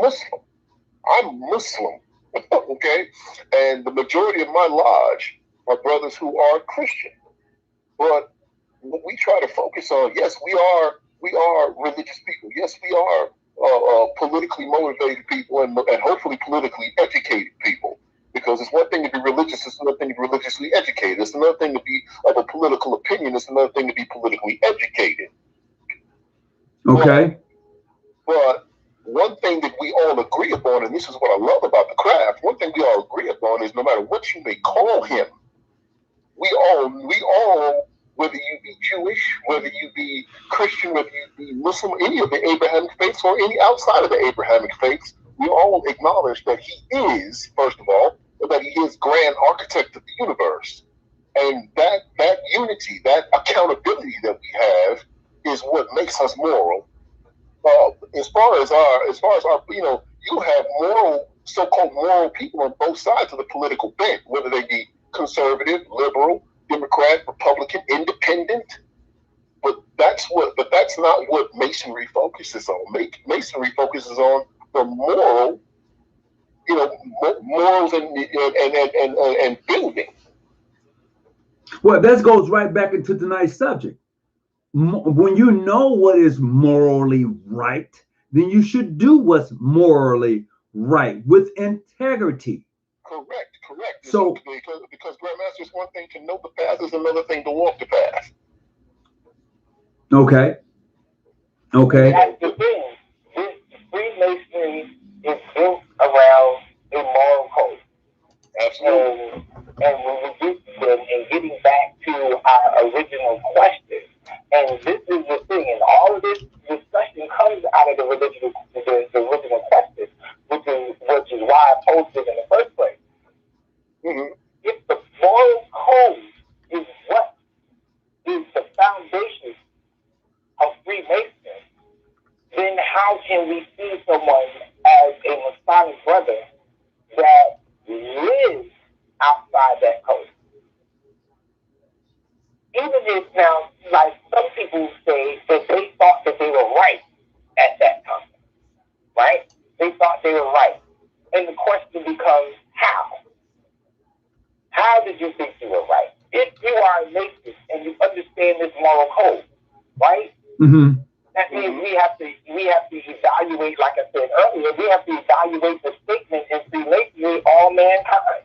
Muslim, okay, and the majority of my lodge are brothers who are Christian. But what we try to focus on, yes, we are religious people. Yes, we are politically motivated people and hopefully politically educated people. Because it's one thing to be religious, it's another thing to be religiously educated. It's another thing to be of a political opinion, it's another thing to be politically educated. Okay. But one thing that we all agree upon, and this is what I love about the craft, one thing we all agree upon is no matter what you may call him, we all whether you be Jewish, whether you be Christian, whether you be Muslim, any of the Abrahamic faiths or any outside of the Abrahamic faiths, we all acknowledge that he is, first of all, that he is grand architect of the universe. And that unity, that accountability that we have is what makes us moral. As far as our, you have so-called moral people on both sides of the political bench, whether they be conservative, liberal, Democrat, Republican, independent. But that's not what Masonry focuses on. Masonry focuses on the moral, morals and building. Well, that goes right back into tonight's subject. When you know what is morally right, then you should do what's morally right with integrity. Correct. So, because Grandmaster, it's one thing to know the path, is another thing to walk the path. Okay. That's the thing. This Freemasonry is built around a moral code. Absolutely. And when we get getting back to our original question, and this is the thing, and all of this discussion comes out of the original question, which is why I posed it in the first place. Mm-hmm. If the moral code is what is the foundation of Freemasonry, then how can we see someone as a Masonic brother that lives outside that code? Even if now, like some people say that they thought that they were right at that time, right? They thought they were right. And the question becomes, how? How did you think you were right? If you are a Mason and you understand this moral code, right? Mm-hmm. That means we have to evaluate, like I said earlier, we have to evaluate the statement in Freemasonry, all mankind.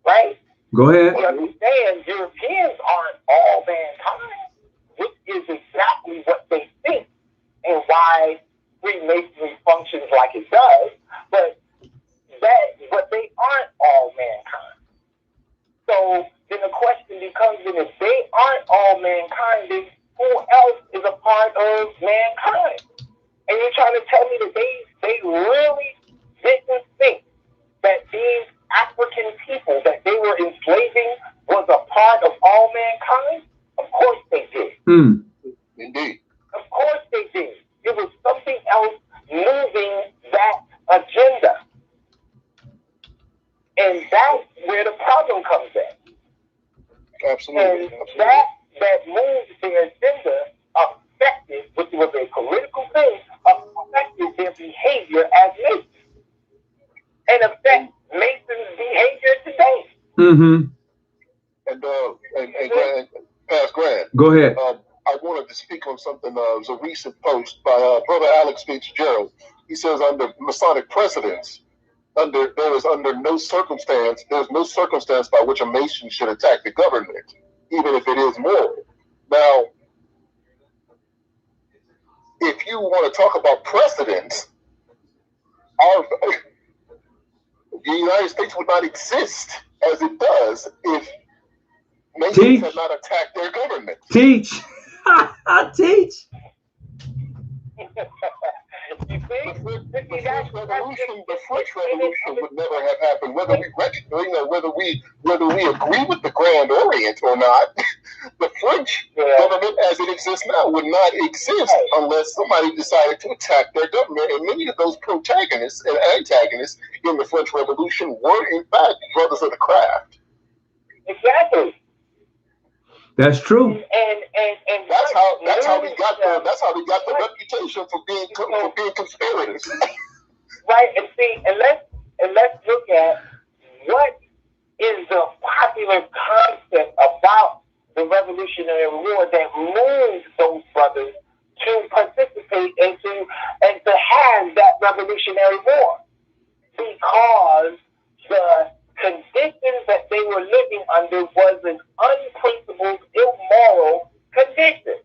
Right? Go ahead. We understand Europeans aren't all mankind, which is exactly what they think and why Freemasonry functions like it does, but they aren't all mankind. So then the question becomes, if they aren't all mankind, then who else is a part of mankind? And you're trying to tell me that they really didn't think that these African people that they were enslaving was a part of all mankind? Of course they did. Indeed. Of course they did. It was something else moving that agenda. And that's where the problem comes in. Absolutely. And that moved their agenda affected, which was a political thing, affected their behavior as Masons. And affect Mason's behavior today. Mm-hmm. And Past Grant. Go ahead. I wanted to speak on something. It was a recent post by Brother Alex Fitzgerald. He says under Masonic precedents, there's no circumstance by which a Mason should attack the government, even if it is moral. Now, if you want to talk about precedents, the United States would not exist as it does if Masons had not attacked their government. Teach. Teach. The French Revolution would never have happened, whether we recognize, whether we agree with the Grand Orient or not. The French government, as it exists now, would not exist unless somebody decided to attack their government. And many of those protagonists and antagonists in the French Revolution were, in fact, brothers of the craft. Exactly. That's true. And that's how we got the reputation for being conspirators. Right, and let's look at what is the popular concept about the Revolutionary War that moved those brothers to participate and to have that Revolutionary War, because the conditions that they were living under was an unprincipled, immoral condition.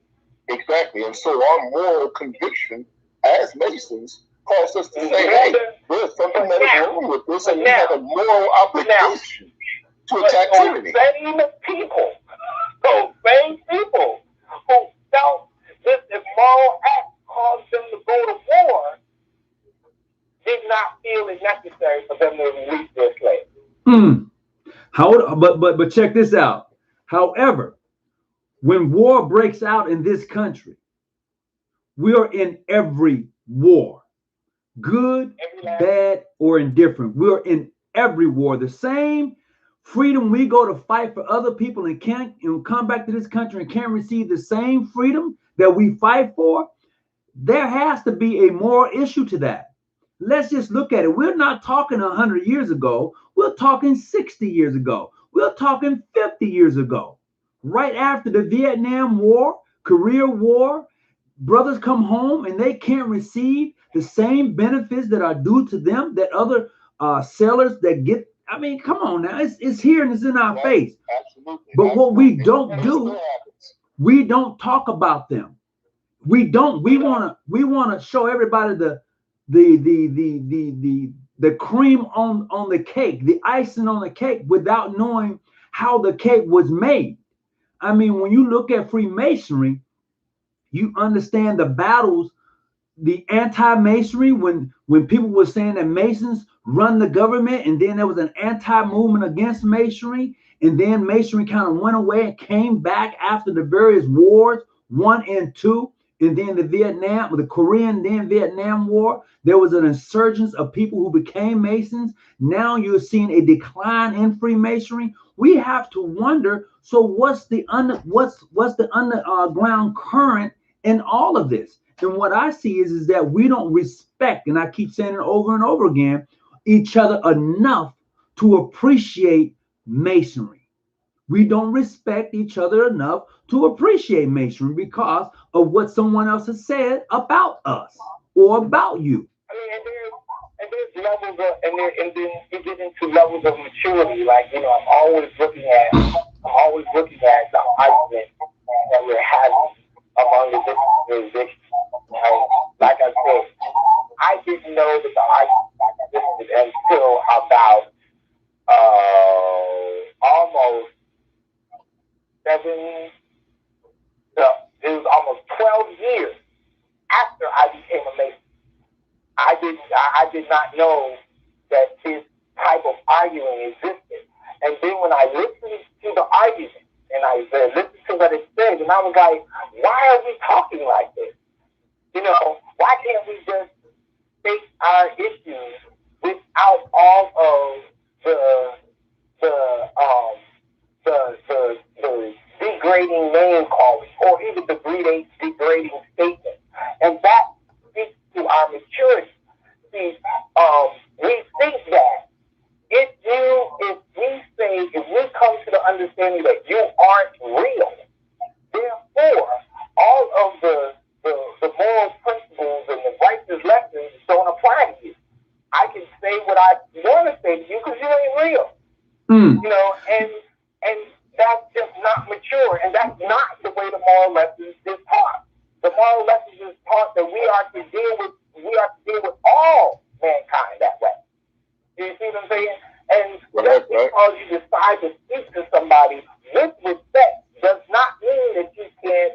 Exactly. And so our moral conviction as Masons caused us to say, hey, there's something that is wrong with this, and we have a moral obligation to attack tyranny. Same people those same people who felt this immoral act caused them to go to war did not feel it necessary for them to release their slaves. But check this out. However, when war breaks out in this country, we are in every war, good, bad, or indifferent. We are in every war. The same freedom we go to fight for other people and can't come back to this country and can't receive the same freedom that we fight for. There has to be a moral issue to that. Let's just look at it. We're not talking 100 years ago. We're talking 60 years ago. We're talking 50 years ago. Right after the Vietnam War, Korea War, brothers come home and they can't receive the same benefits that are due to them that other sailors that get. I mean, come on now. It's here and it's in our face. Absolutely. But what we don't do, we don't talk about them. We don't. We wanna show everybody the cream on the cake, the icing on the cake, without knowing how the cake was made. I mean, when you look at Freemasonry, you understand the battles, the anti-Masonry, when people were saying that Masons run the government, and then there was an anti-movement against Masonry, and then Masonry kind of went away and came back after the various wars, 1 and 2. And then the Korean, then Vietnam War, there was an insurgence of people who became Masons. Now you're seeing a decline in Freemasonry. We have to wonder, so what's the underground current in all of this? And what I see is that we don't respect, and I keep saying it over and over again, each other enough to appreciate Masonry. We don't respect each other enough to appreciate Masonry because of what someone else has said about us or about you. I mean, and there's levels of, and then you get into levels of maturity. Like, I'm always looking at the argument that we're having among the different jurisdictions. Right? Like I said, I didn't know that the argument existed until about almost it was almost 12 years after I became a Mason. I did not know that this type of arguing existed. And then when I listened to the argument and I listened to what it said, and I was like, why are we talking like this? Why can't we just face our issues without all of the degrading name calling or even the degrading statement? And that speaks to our maturity. See, we think that if we come to the understanding that you aren't real, therefore all of the moral principles and the righteous lessons don't apply to you. I can say what I want to say to you because you ain't real. And that's just not mature, and that's not the way the moral lessons is taught. The moral lessons is taught that we are to deal with all mankind that way. Do you see what I'm saying? And just because you decide to speak to somebody with respect does not mean that you can't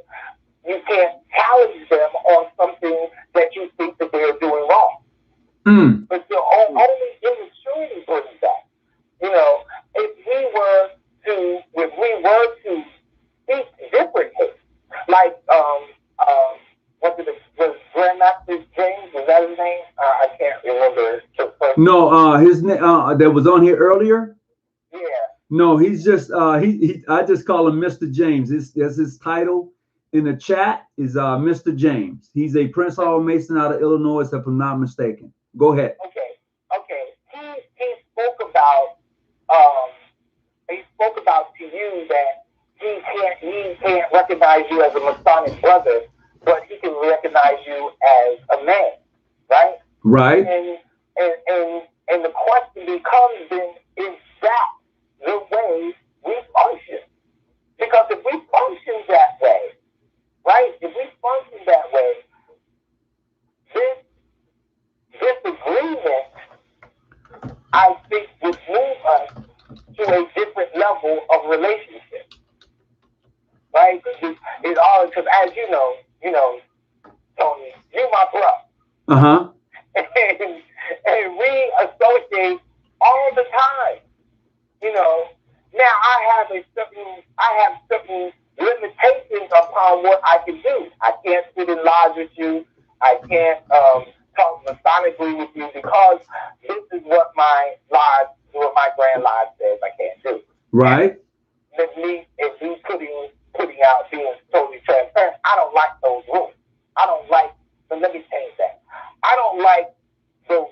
challenge them on something that you think that they're doing wrong. But your only immaturity brings that. If we were to speak differently, like was Grandmaster James, was that his name? I can't remember. No, his name that was on here earlier. Yeah. No, he's just I just call him Mr. James. That's his title in the chat is Mr. James. He's a Prince Hall Mason out of Illinois, if I'm not mistaken. Go ahead. Okay. He spoke about to you that he can't recognize you as a Masonic brother, but he can recognize you as a man, right? Right. And the question becomes then, is that the way we function? Because if we function that way, right? If we function that way, this agreement, I think, would move us to a different level of relationship. my brother. And we associate all the time. You know, now I have certain limitations upon what I can do. I can't sit in lodge with you. I can't talk masonically with you because this is what my grand lodge says I can't do. Right. And me putting out being totally transparent. I don't like those rules. I don't like. So let me change that. I don't like the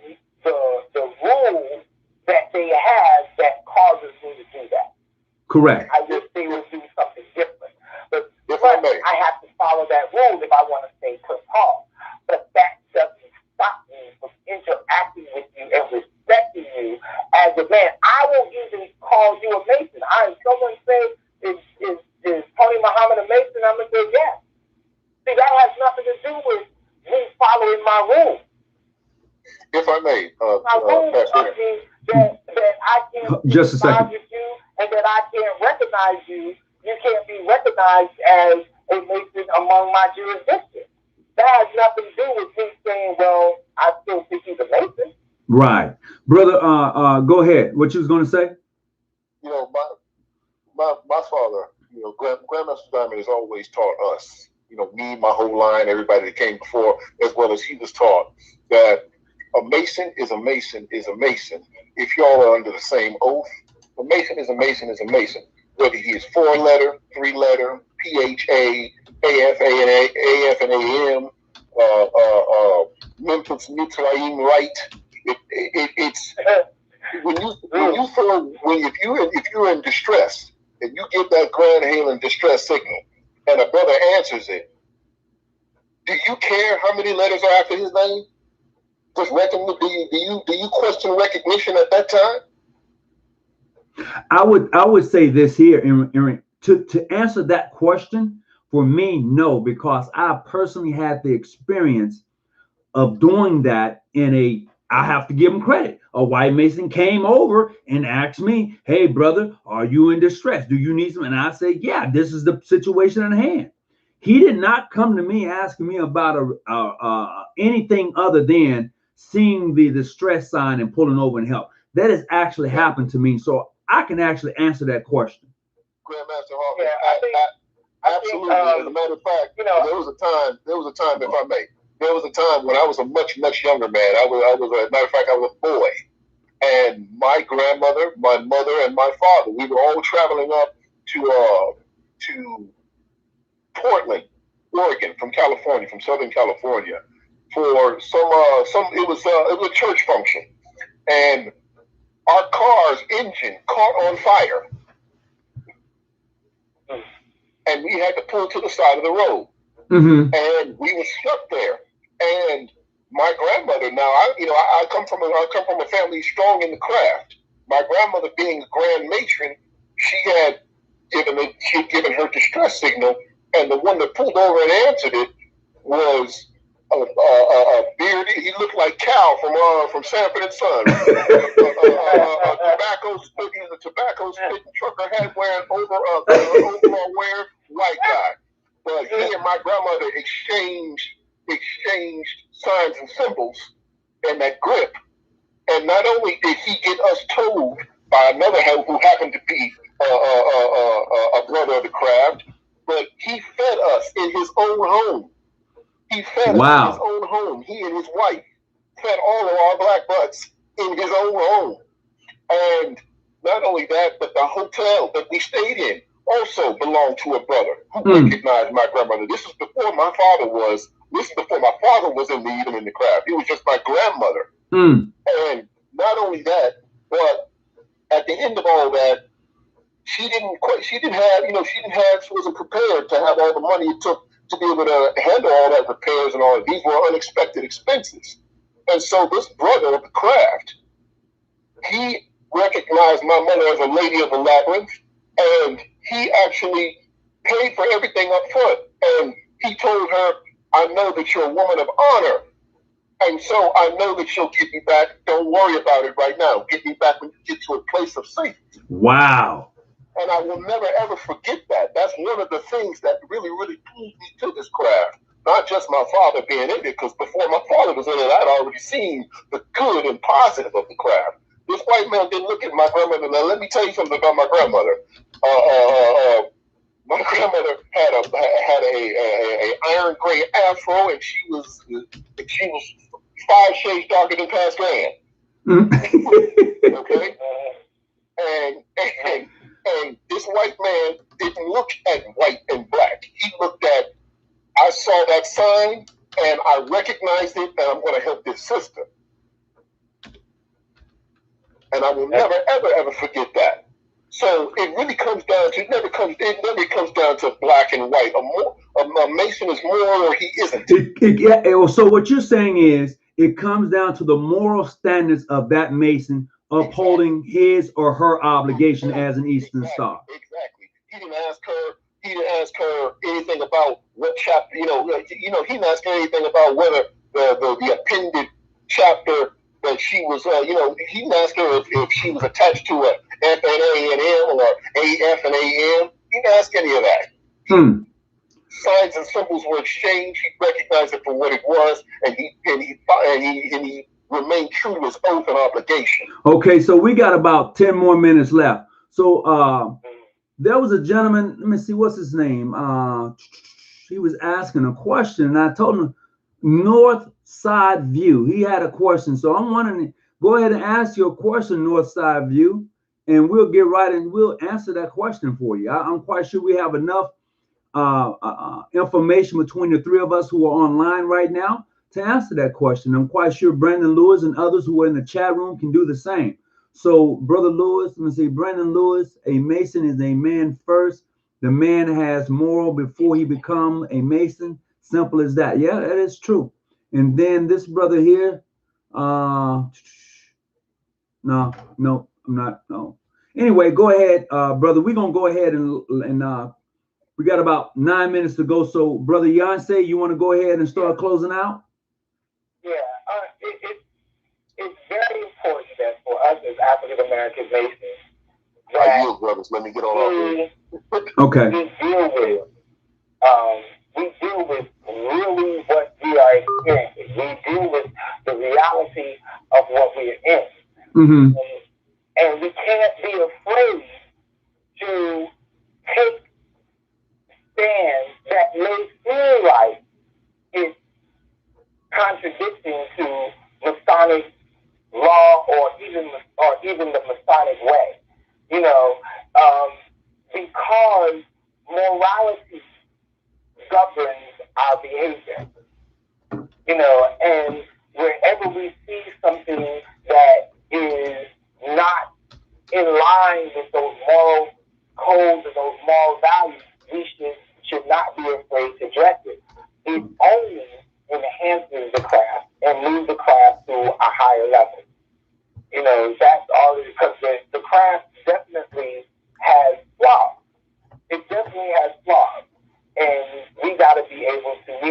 rules that they have that causes me to do that. Correct. I just think we'll do something different. But I have to follow that rule if I want to stay put on. But that doesn't stop me from interacting with you and respecting you as a man. I will even call you a Mason. If someone say, is Tony Muhammad a Mason? I'm going to say yes. See, that has nothing to do with me following my rules. If I may, my rules that I can't just a second. With you and that I can't recognize you. You can't be recognized as a Mason among my jurisdiction. That has nothing to do with me saying, well, I still think he's a Mason. Right. Brother, go ahead. What you was going to say? You know, my father, you know, Grandmaster Diamond has always taught us, you know, me, my whole line, everybody that came before, as well as he was taught, that a Mason is a Mason is a Mason. If y'all are under the same oath, a Mason is a Mason is a Mason. Whether he is 4-letter, 3-letter, PHA, AF and AM, Memphis Mitzrayim right. It's if you're in distress and you give that Grand Halen distress signal and a brother answers it, do you care how many letters are after his name? Do you question recognition at that time? I would say this here, to answer that question, for me, no, because I personally had the experience of doing that I have to give him credit. A white Mason came over and asked me, hey, brother, are you in distress? Do you need some? And I said, yeah, this is the situation at hand. He did not come to me asking me about anything other than seeing the distress sign and pulling over and help. That has actually happened to me. So I can actually answer that question. Grandmaster Hoffman, absolutely. As a matter of fact, you know, there was a time, if I may, there was a time when I was a much, much younger man. I was a matter of fact, I was a boy. And my grandmother, my mother, and my father, we were all traveling up to Portland, Oregon, from California, from Southern California, for it was a church function. And our car's engine caught on fire. And we had to pull to the side of the road. Mm-hmm. And we were stuck there. And my grandmother, now I come from a family strong in the craft. My grandmother, being a grand matron, she had given her distress signal, and the one that pulled over and answered it was a bearded. He looked like Cal from Sanford and Son. A tobacco spitting trucker hat wearing overall wearing white guy. But he and my grandmother exchanged signs and symbols and that grip. And not only did he get us told by another who happened to be a brother of the craft, but he fed us in his own home. He fed us in his own home. He and his wife fed all of our black butts in his own home. And not only that, but the hotel that we stayed in also belonged to a brother who recognized my grandmother. This is before my father was even in the craft. It was just my grandmother. And not only that, but at the end of all that, she wasn't prepared to have all the money it took to be able to handle all that repairs and all of these were unexpected expenses. And so this brother of the craft, he recognized my mother as a lady of the labyrinth, and he actually paid for everything up front. And he told her, I know that you're a woman of honor, and so I know that you'll get me back. Don't worry about it right now. Get me back when you get to a place of safety. Wow. And I will never, ever forget that. That's one of the things that really, really pulled me to this craft not just my father being in it, because before my father was in it, I'd already seen the good and positive of the craft. This white man didn't look at my grandmother. Now, let me tell you something about my grandmother. My grandmother had a iron gray afro, and she was 5 shades darker than Pastor Ann. Okay, and this white man didn't look at white and black. He looked at, I saw that sign and I recognized it, and I'm going to help this sister. And I will never, ever, ever forget that. So it really comes down to, it never comes down to black and white. A Mason is moral or he isn't. So what you're saying is it comes down to the moral standards of that Mason upholding his or her obligation as an Eastern Star. Exactly. He didn't ask her anything about what chapter. He didn't ask her anything about whether the appended chapter that she was. He didn't ask her if she was attached to a F and A and M or AF and AM. He didn't ask any of that. Signs and symbols were exchanged. He recognized it for what it was, and he remained true to his oath and obligation. Okay, so we got about 10 more minutes left. So there was a gentleman, let me see, what's his name? He was asking a question, and I told him North Side View. He had a question. So I'm wondering, go ahead and ask your question, North Side View, and we'll get right and we'll answer that question for you. I'm quite sure we have enough information between the three of us who are online right now to answer that question. I'm quite sure Brandon Lewis and others who are in the chat room can do the same. So, Brother Lewis, let me say, Brandon Lewis, a Mason is a man first. The man has moral before he become a Mason. Simple as that. Yeah, that is true. And then this brother here, no, I'm not. No. Anyway, go ahead, brother. We're gonna go ahead and we got about 9 minutes to go. So, Brother Yancey, you want to go ahead and start closing out? Yeah, it's very important that for us as African American Masons, that brothers, let me get on okay. We deal with really what we are experiencing. We deal with the reality of what we are in. Mm-hmm. And we can't be afraid to take stands that may feel like it's contradicting to Masonic law or even the Masonic way. Because morality governs our behavior. And wherever we see something that is not in line with those moral codes and those moral values, we should not be afraid to address it. It only enhances the craft and moves the craft to a higher level. That's all it is, because the craft definitely has flaws. It definitely has flaws. And we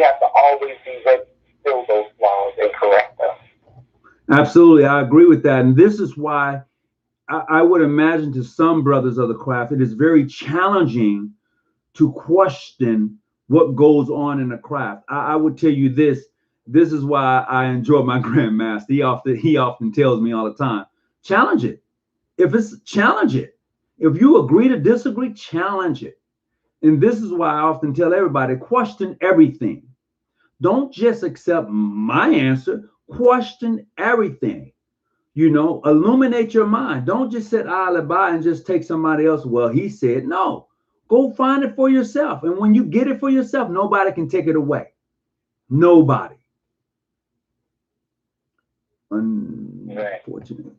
have to always be ready to fill those flaws and correct them. Absolutely. I agree with that. And this is why I would imagine to some brothers of the craft, it is very challenging to question what goes on in the craft. I would tell you this is why I enjoy my grandmaster. He often tells me all the time, challenge it. Challenge it. If you agree to disagree, challenge it. And this is why I often tell everybody, question everything. Don't just accept my answer, question everything. Illuminate your mind. Don't just sit idly by and just take somebody else. Well, he said, no, go find it for yourself. And when you get it for yourself, nobody can take it away. Nobody. Unfortunately.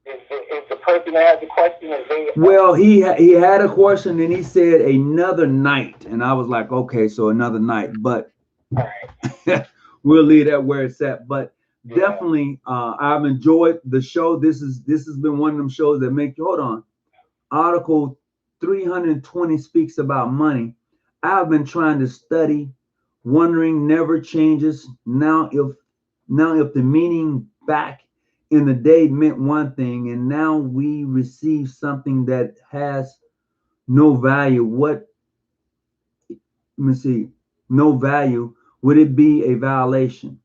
Is the person that has the question? Well, he had a question and he said another night. And I was like, okay, so another night. But we'll leave that where it's at. But definitely, I've enjoyed the show. This has been one of them shows that make you hold on. Article 320 speaks about money. I've been trying to study. Wondering never changes. Now if the meaning back in the day meant one thing, and now we receive something that has no value. No value. would it be a violation?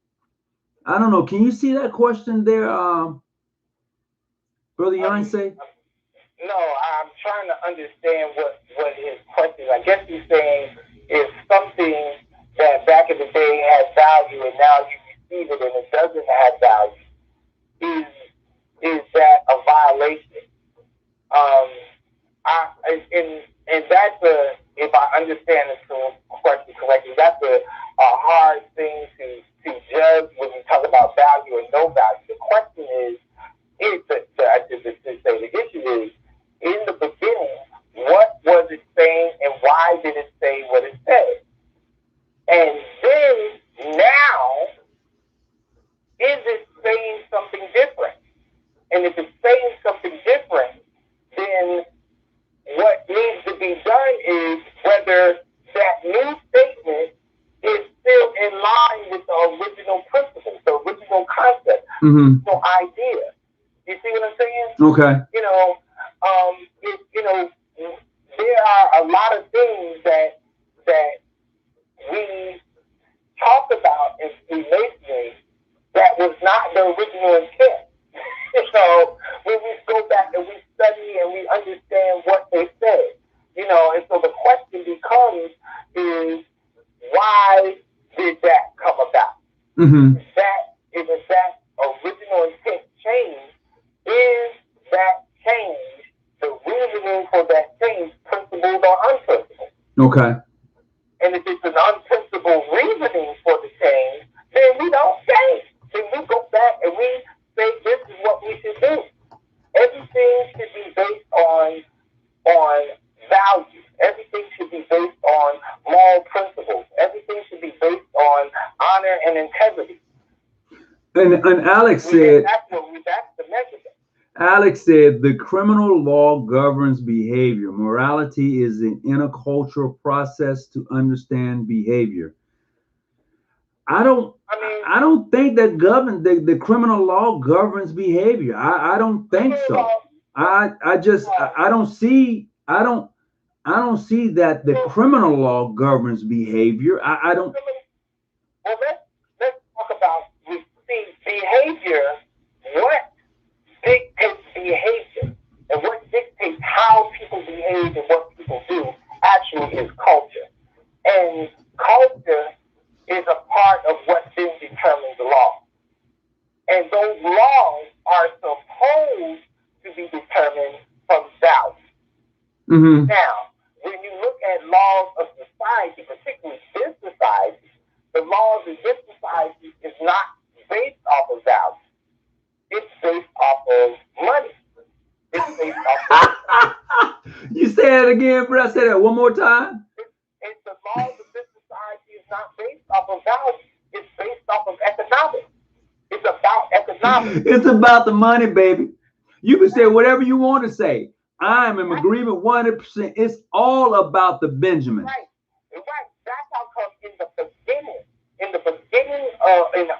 I don't know. Can you see that question there, Brother Yancey? No, I'm trying to understand what his question is. I guess he's saying if something that back in the day had value and now you receive it and it doesn't have value, is that a violation? And that's if I understand the question correctly, that's a hard thing to judge when you talk about value and no value. The question is the issue is, in the beginning, what was it saying and why did it say what it said? And then now, is it saying something different? And if it's saying something different, then what needs to be done is whether that new statement is still in line with the original principle, the original concept, the idea. You see what I'm saying? Okay. There are a lot of things that we talked about in Freemasonry that was not the original intent. When we go back and we study and we understand what they said, and so the question becomes is, why did that come about? If that original intent changed, is that change, the reasoning for that change, principled or unprincipled? Okay. And if it's an unprincipled reasoning for the change, then we don't change. Then we go back and we say this is what we should do. Everything should be based on value. Everything should be based on moral principles. Everything should be based on honor and integrity. And Alex said, that's the measurement. Alex said the criminal law governs behavior. Morality is an intercultural process to understand behavior. I don't think that the criminal law governs behavior. I don't think so. I don't see that the criminal law governs behavior. I don't. Well, let's talk about behavior. What dictates behavior and what dictates how people behave and what people do actually is culture. And culture is a part of what then determines the law. And those laws are supposed to be determined from value. Now, when you look at laws of society, particularly this society, the laws of this society is not based off of value. It's based off of money. It's based off of You say it again, bro. I say that one more time. It's the laws of this society is not based off of value. It's based off of economics. It's about economics. It's about the money, baby. You can say whatever you want to say. I'm in agreement 100%. It's all about the Benjamin. Right. That's how come in the beginning, in the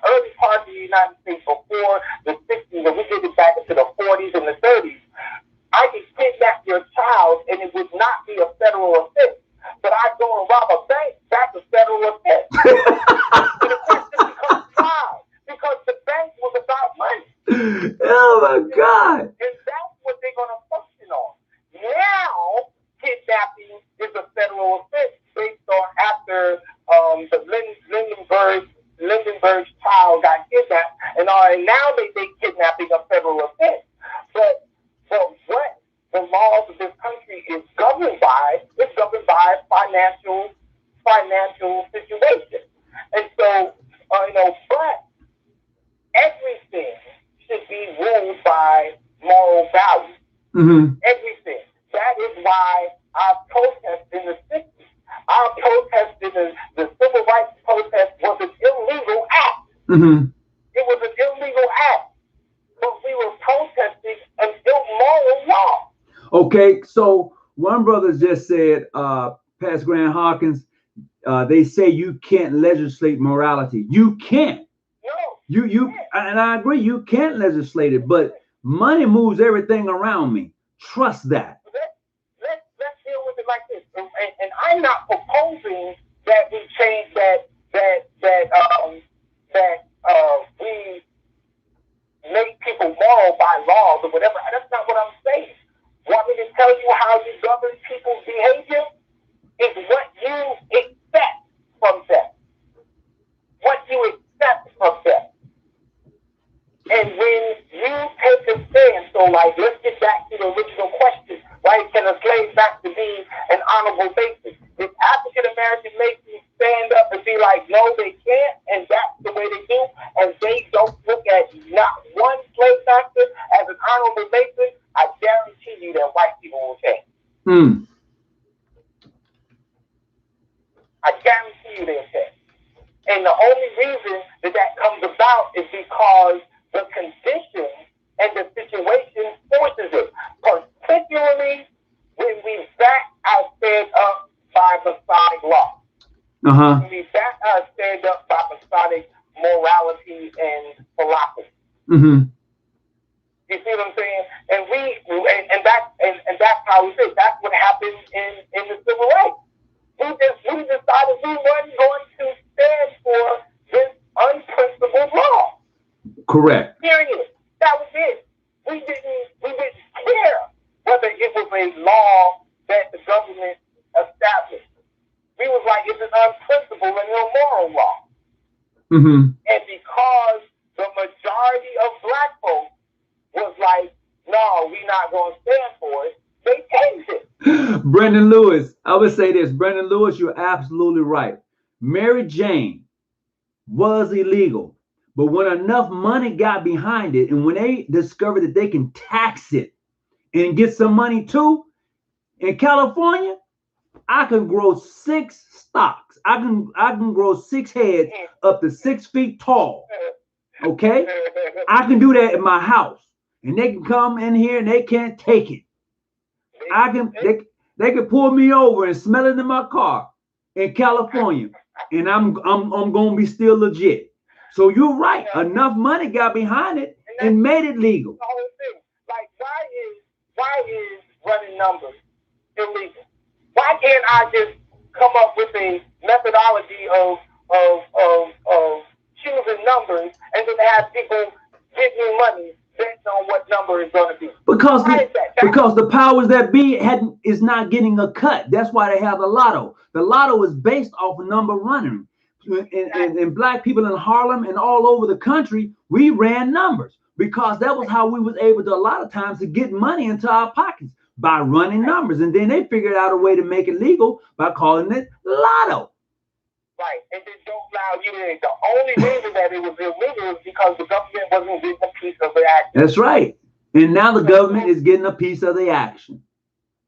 early part of the United States, before the 60s, and we did it back into the 40s and the 30s, I could kidnap your child and it would not be a federal offense. But I go and rob a bank, that's a federal offense. And the question becomes why? Because the bank was about money. Oh my God. And that's what they're going to function on. Now, kidnapping is a federal offense based on after the Lindenberg's child got kidnapped, and now they make kidnapping a federal offense. But what the laws of this country is governed by financial situation. And so, but everything should be ruled by moral value. Everything. That is why our protest in the 60s, our protest in the civil rights protest was an illegal act. It was an illegal act. But we were protesting an immoral law. Okay, so one brother just said, Pastor Grant Hawkins, they say you can't legislate morality. You can't. No. And I agree, you can't legislate it, but money moves everything around me. Trust that. Let's deal with it like this. And I'm not proposing that we change that we make people moral by laws or whatever. That's not what I'm saying. Want me to tell you how you govern people's behavior? Is what you expect from them. What you accept from them. And when you take a stand, so like, let's get back to the original question, right? Can a slave back to be an honorable basis? If African American Masons stand up and be like, no, they can't, and that's the way they do, and they don't look at not one slave master as an honorable basis, I guarantee you that white people will change. I guarantee you they'll change. And the only reason that comes about is because the conditions and the situation forces it, particularly when we back ourselves up by Masonic law. When we back ourselves up by Masonic morality and philosophy. You see what I'm saying? And that's how we say that's what happened in the civil rights. We decided we weren't going to stand for this unprincipled law. Correct. Period. That was it. We didn't care whether it was a law that the government established. We was like, it's an unprincipled and immoral law. And because the majority of black folks was like, no, we're not going to stand for it, they changed it. Brendan Lewis, I would say this. Brendan Lewis, you're absolutely right. Mary Jane was illegal. But when enough money got behind it, and when they discovered that they can tax it and get some money too, in California, I can grow 6 stocks. I can grow 6 heads up to 6 feet tall. Okay? I can do that in my house. And they can come in here and they can't take it. They can pull me over and smell it in my car in California. And I'm gonna be still legit. So you're right. Enough money got behind it and made it legal. The whole thing. Like, why is running numbers illegal? Why can't I just come up with a methodology of choosing numbers and then have people give me money based on what number is going to be? Because the powers that be is not getting a cut. That's why they have the lotto. The lotto is based off of number running. And black people in Harlem and all over the country, we ran numbers because that was how we was able to, a lot of times, to get money into our pockets by running numbers. And then they figured out a way to make it legal by calling it lotto. Right. And then don't allow you in. The only reason that it was illegal is because the government wasn't getting a piece of the action. That's right. And now the government is getting a piece of the action.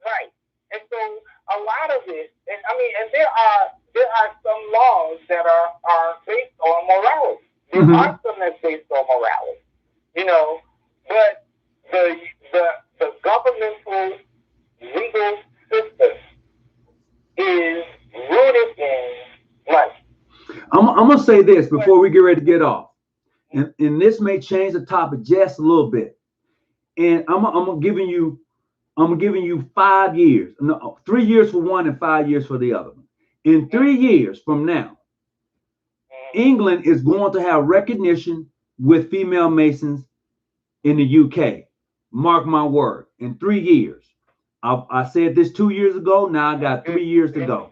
Right. And so a lot of it, and I mean, and there are some laws that are based on morality. There are some that's based on morality, you know, but the governmental legal system is rooted in money. I'm gonna say this before we get ready to get off, and this may change the topic just a little bit. And I'm giving you 5 years, no, 3 years for one and 5 years for the other. In 3 years from now, England is going to have recognition with female Masons in the UK. Mark my word. In 3 years. I said this 2 years ago. Now I got 3 years to go.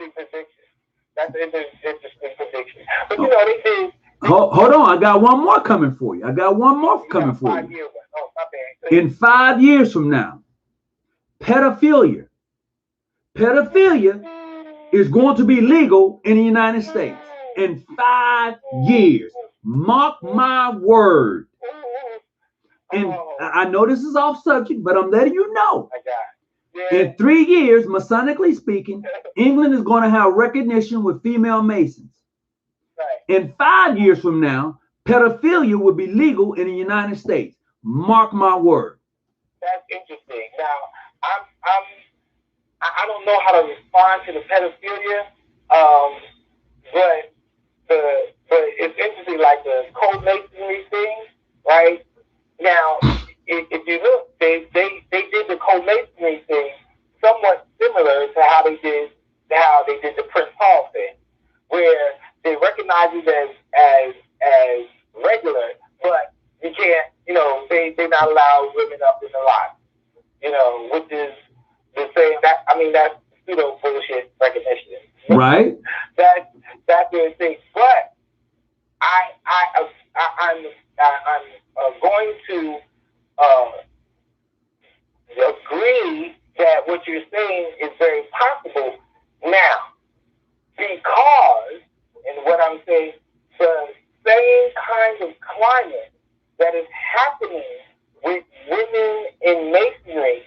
That's an interesting prediction. But you know, they did. Hold on. I got one more coming for you. In 5 years from now, pedophilia is going to be legal in the United States in 5 years. Mark my word. And I know this is off subject, but I'm letting you know. In 3 years, Masonically speaking, England is going to have recognition with female Masons. In 5 years from now, pedophilia will be legal in the United States. Mark my word. That's interesting. Now, I don't know how to respond to the pedophilia, but it's interesting, like the code masonry thing, right? Now, if you look, they did the code masonry thing somewhat similar to how they did the Prince Hall thing, where they recognized they not allow women up in the lot, which is the same. That's pseudo bullshit recognition. Right. That's their thing. But I'm going to agree that what you're saying is very possible now, because, and what I'm saying, the same kind of climate that is happening with women in masonry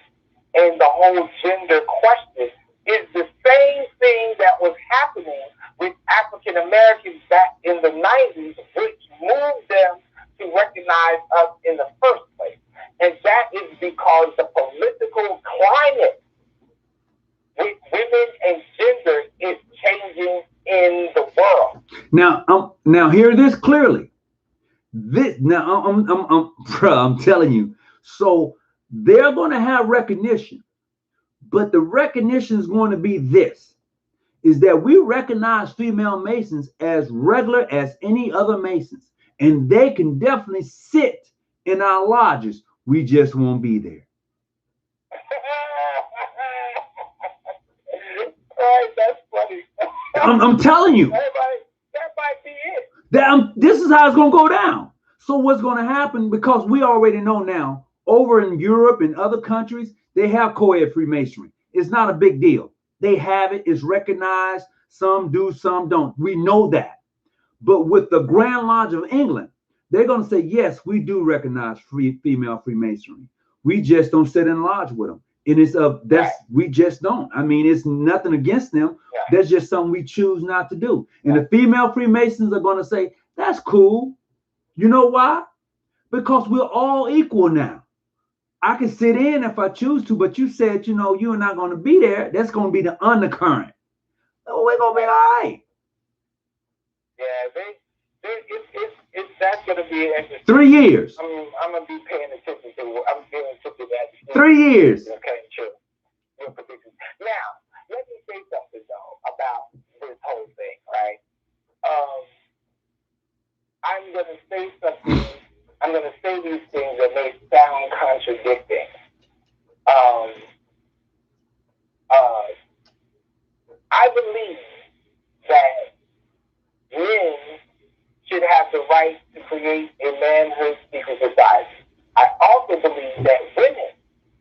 and the whole gender question is the same thing that was happening with African Americans back in the 90s, which moved them to recognize us in the first place. And that is because the political climate with women and gender is changing in the world. Now hear this clearly. I'm telling you. So they're going to have recognition, but the recognition is going to be this: is that we recognize female Masons as regular as any other Masons, and they can definitely sit in our lodges. We just won't be there. Right, that's funny. I'm telling you. That might be it. This is how it's going to go down. So what's going to happen, because we already know now, over in Europe and other countries, they have co-ed Freemasonry. It's not a big deal. They have it. It's recognized. Some do, some don't. We know that. But with the Grand Lodge of England, they're going to say, yes, we do recognize female Freemasonry. We just don't sit in lodge with them. And we just don't. I mean, it's nothing against them. Yeah. That's just something we choose not to do. And the female Freemasons are going to say, that's cool. You know why? Because we're all equal now. I can sit in if I choose to, but you said, you're not going to be there. That's going to be the undercurrent. Oh, we're going to be all right. Yeah, that's going to be interesting. 3 years. I'm going to be paying attention to. I'm paying attention to that. 3 years. Okay, true. Now, let me say something though about this whole thing, right? I'm going to say something. I'm going to say these things that may sound contradicting. I believe that men should have the right to create a manhood secret society. I also believe that women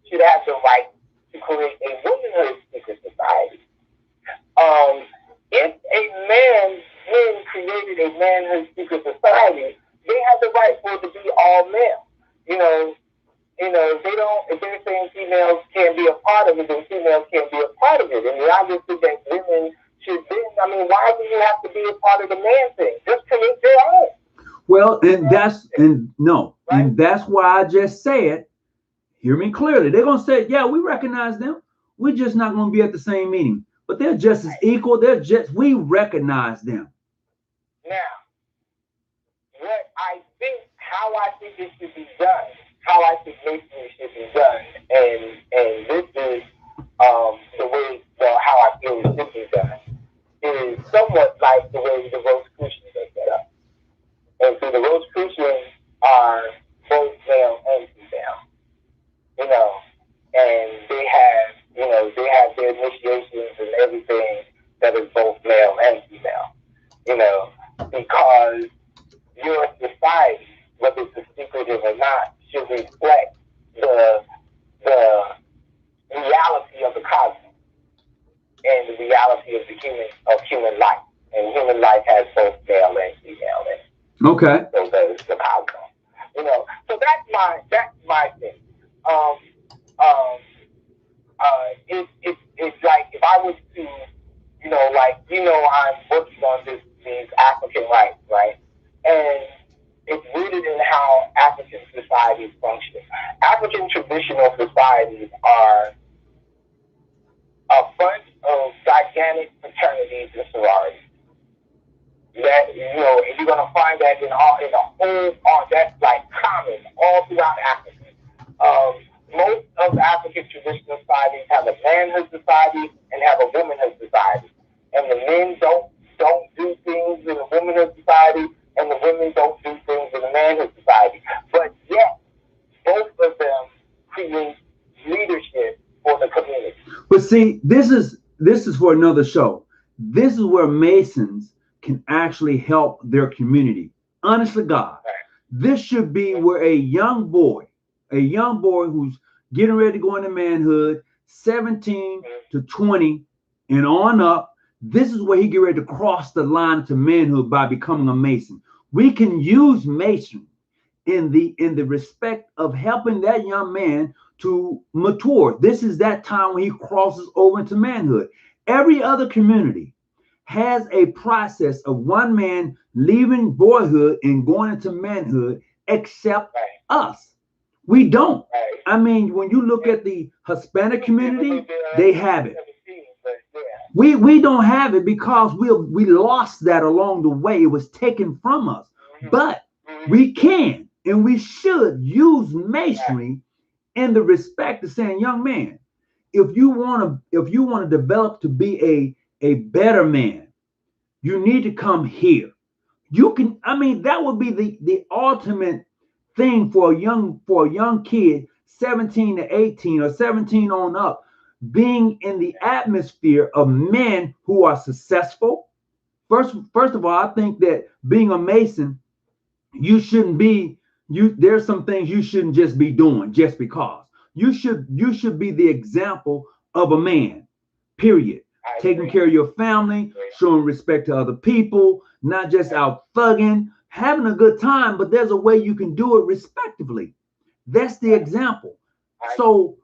should have the right to create a womanhood secret society. If men created a manhood secret society, they have the right for it to be all male. They don't. If they're saying females can't be a part of it, then females can't be a part of it. And the obvious thing that women should be. Why do you have to be a part of the man thing? Just create their own. Well, and that's why I just said, hear me clearly. They're gonna say, yeah, we recognize them. We're just not gonna be at the same meeting. But they're just as equal. We recognize them. Now, how I think it should be done, how I think masonry should be done, and this is the way, how I feel it should be done, is somewhat like the way the Rosicrucians are set up. And so the Rosicrucians are both male and female, and they have their initiations and everything that is both male and female, because your society, whether it's secretive or not, should reflect the reality of the cosmos and the reality of human life. And human life has both male and female in it. Okay. So the cosmos. So that's my thing. It's like if I was to, I'm working on these African rights, right? And it's rooted in how African societies function. African traditional societies are a bunch of gigantic fraternities and sororities. That you're gonna find that in the whole that's like common all throughout Africa. Most of African traditional societies have a manhood society and have a womanhood society, and the men don't do things in the womanhood society, and the women don't do things in the manhood society. But yet both of them create leadership for the community. But see, this is for another show. This is where Masons can actually help their community. Honestly, God, this should be where a young boy who's getting ready to go into manhood, 17 to 20 and on up, this is where he get ready to cross the line to manhood by becoming a Mason. We can use Mason in the respect of helping that young man to mature. This is that time when he crosses over into manhood. Every other community has a process of one man leaving boyhood and going into manhood, except us. We don't. I mean, when you look at the Hispanic community, they have it. We don't have it because we lost that along the way. It was taken from us. But we can and we should use Masonry in the respect of saying, young man, if you want to develop to be a better man, you need to come here. You can, I mean, that would be the ultimate thing for a young kid, 17 to 18 or 17 on up, being in the atmosphere of men who are successful. First of all, I think that being a Mason, you shouldn't be, there's some things you shouldn't just be doing just because. You should be the example of a man, period. Taking care of your family, showing respect to other people, not just out thugging, having a good time, but there's a way you can do it respectively. That's the example. So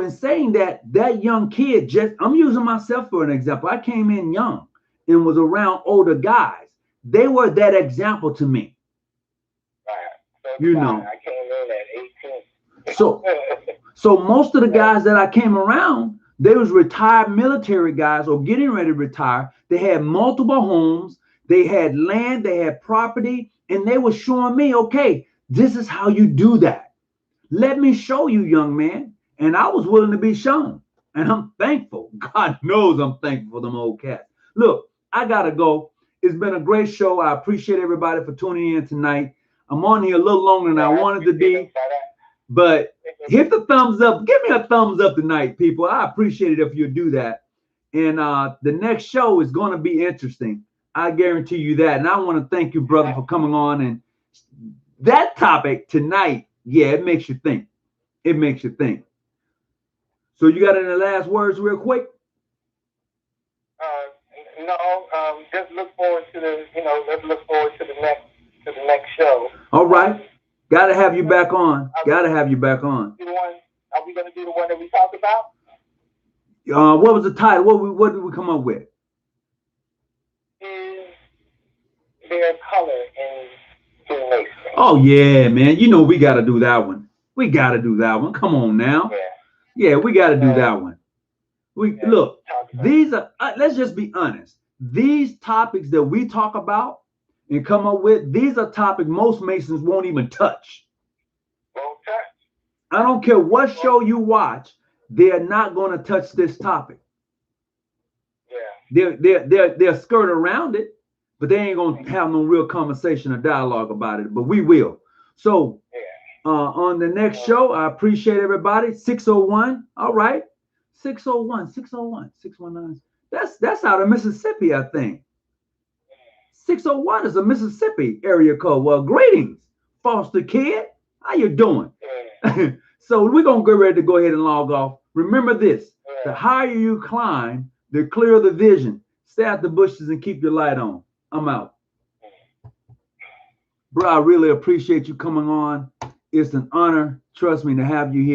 in saying that young kid, I'm using myself for an example. I came in young and was around older guys. They were that example to me. You know. I came in at 18. So most of the guys that I came around, they was retired military guys or getting ready to retire. They had multiple homes, they had land, they had property, and they were showing me, okay, this is how you do that. Let me show you, young man. And I was willing to be shown. And I'm thankful. God knows I'm thankful for them old cats. Look, I gotta go. It's been a great show. I appreciate everybody for tuning in tonight. I'm on here a little longer than I wanted to be. But hit the thumbs up. Give me a thumbs up tonight, people. I appreciate it if you do that. And the next show is going to be interesting. I guarantee you that. And I want to thank you, brother, for coming on. And that topic tonight, yeah, it makes you think. It makes you think. So you got any last words real quick? No, just look forward to let's look forward to the next show. All right. Got to have you back on. Got to have you back on. Are we going to do the one that we talked about? What was the title? What did we come up with? Is there color in Freemasonry? Oh, yeah, man. You know we got to do that one. We got to do that one. Come on now. Yeah, we got to do that one. Look, these are, let's just be honest. These topics that we talk about and come up with, these are topics most Masons won't even touch. I don't care what show you watch, they're not going to touch this topic. They'll skirt around it, but they ain't going to have no real conversation or dialogue about it, but we will. So on the next show, I appreciate everybody. 601, all right. 601, 619. That's out of Mississippi, I think. 601 is a Mississippi area code. Well, greetings, foster kid. How you doing? So we're going to get ready to go ahead and log off. Remember this, the higher you climb, the clearer the vision. Stay out the bushes and keep your light on. I'm out. Bro, I really appreciate you coming on. It's an honor, trust me, to have you here.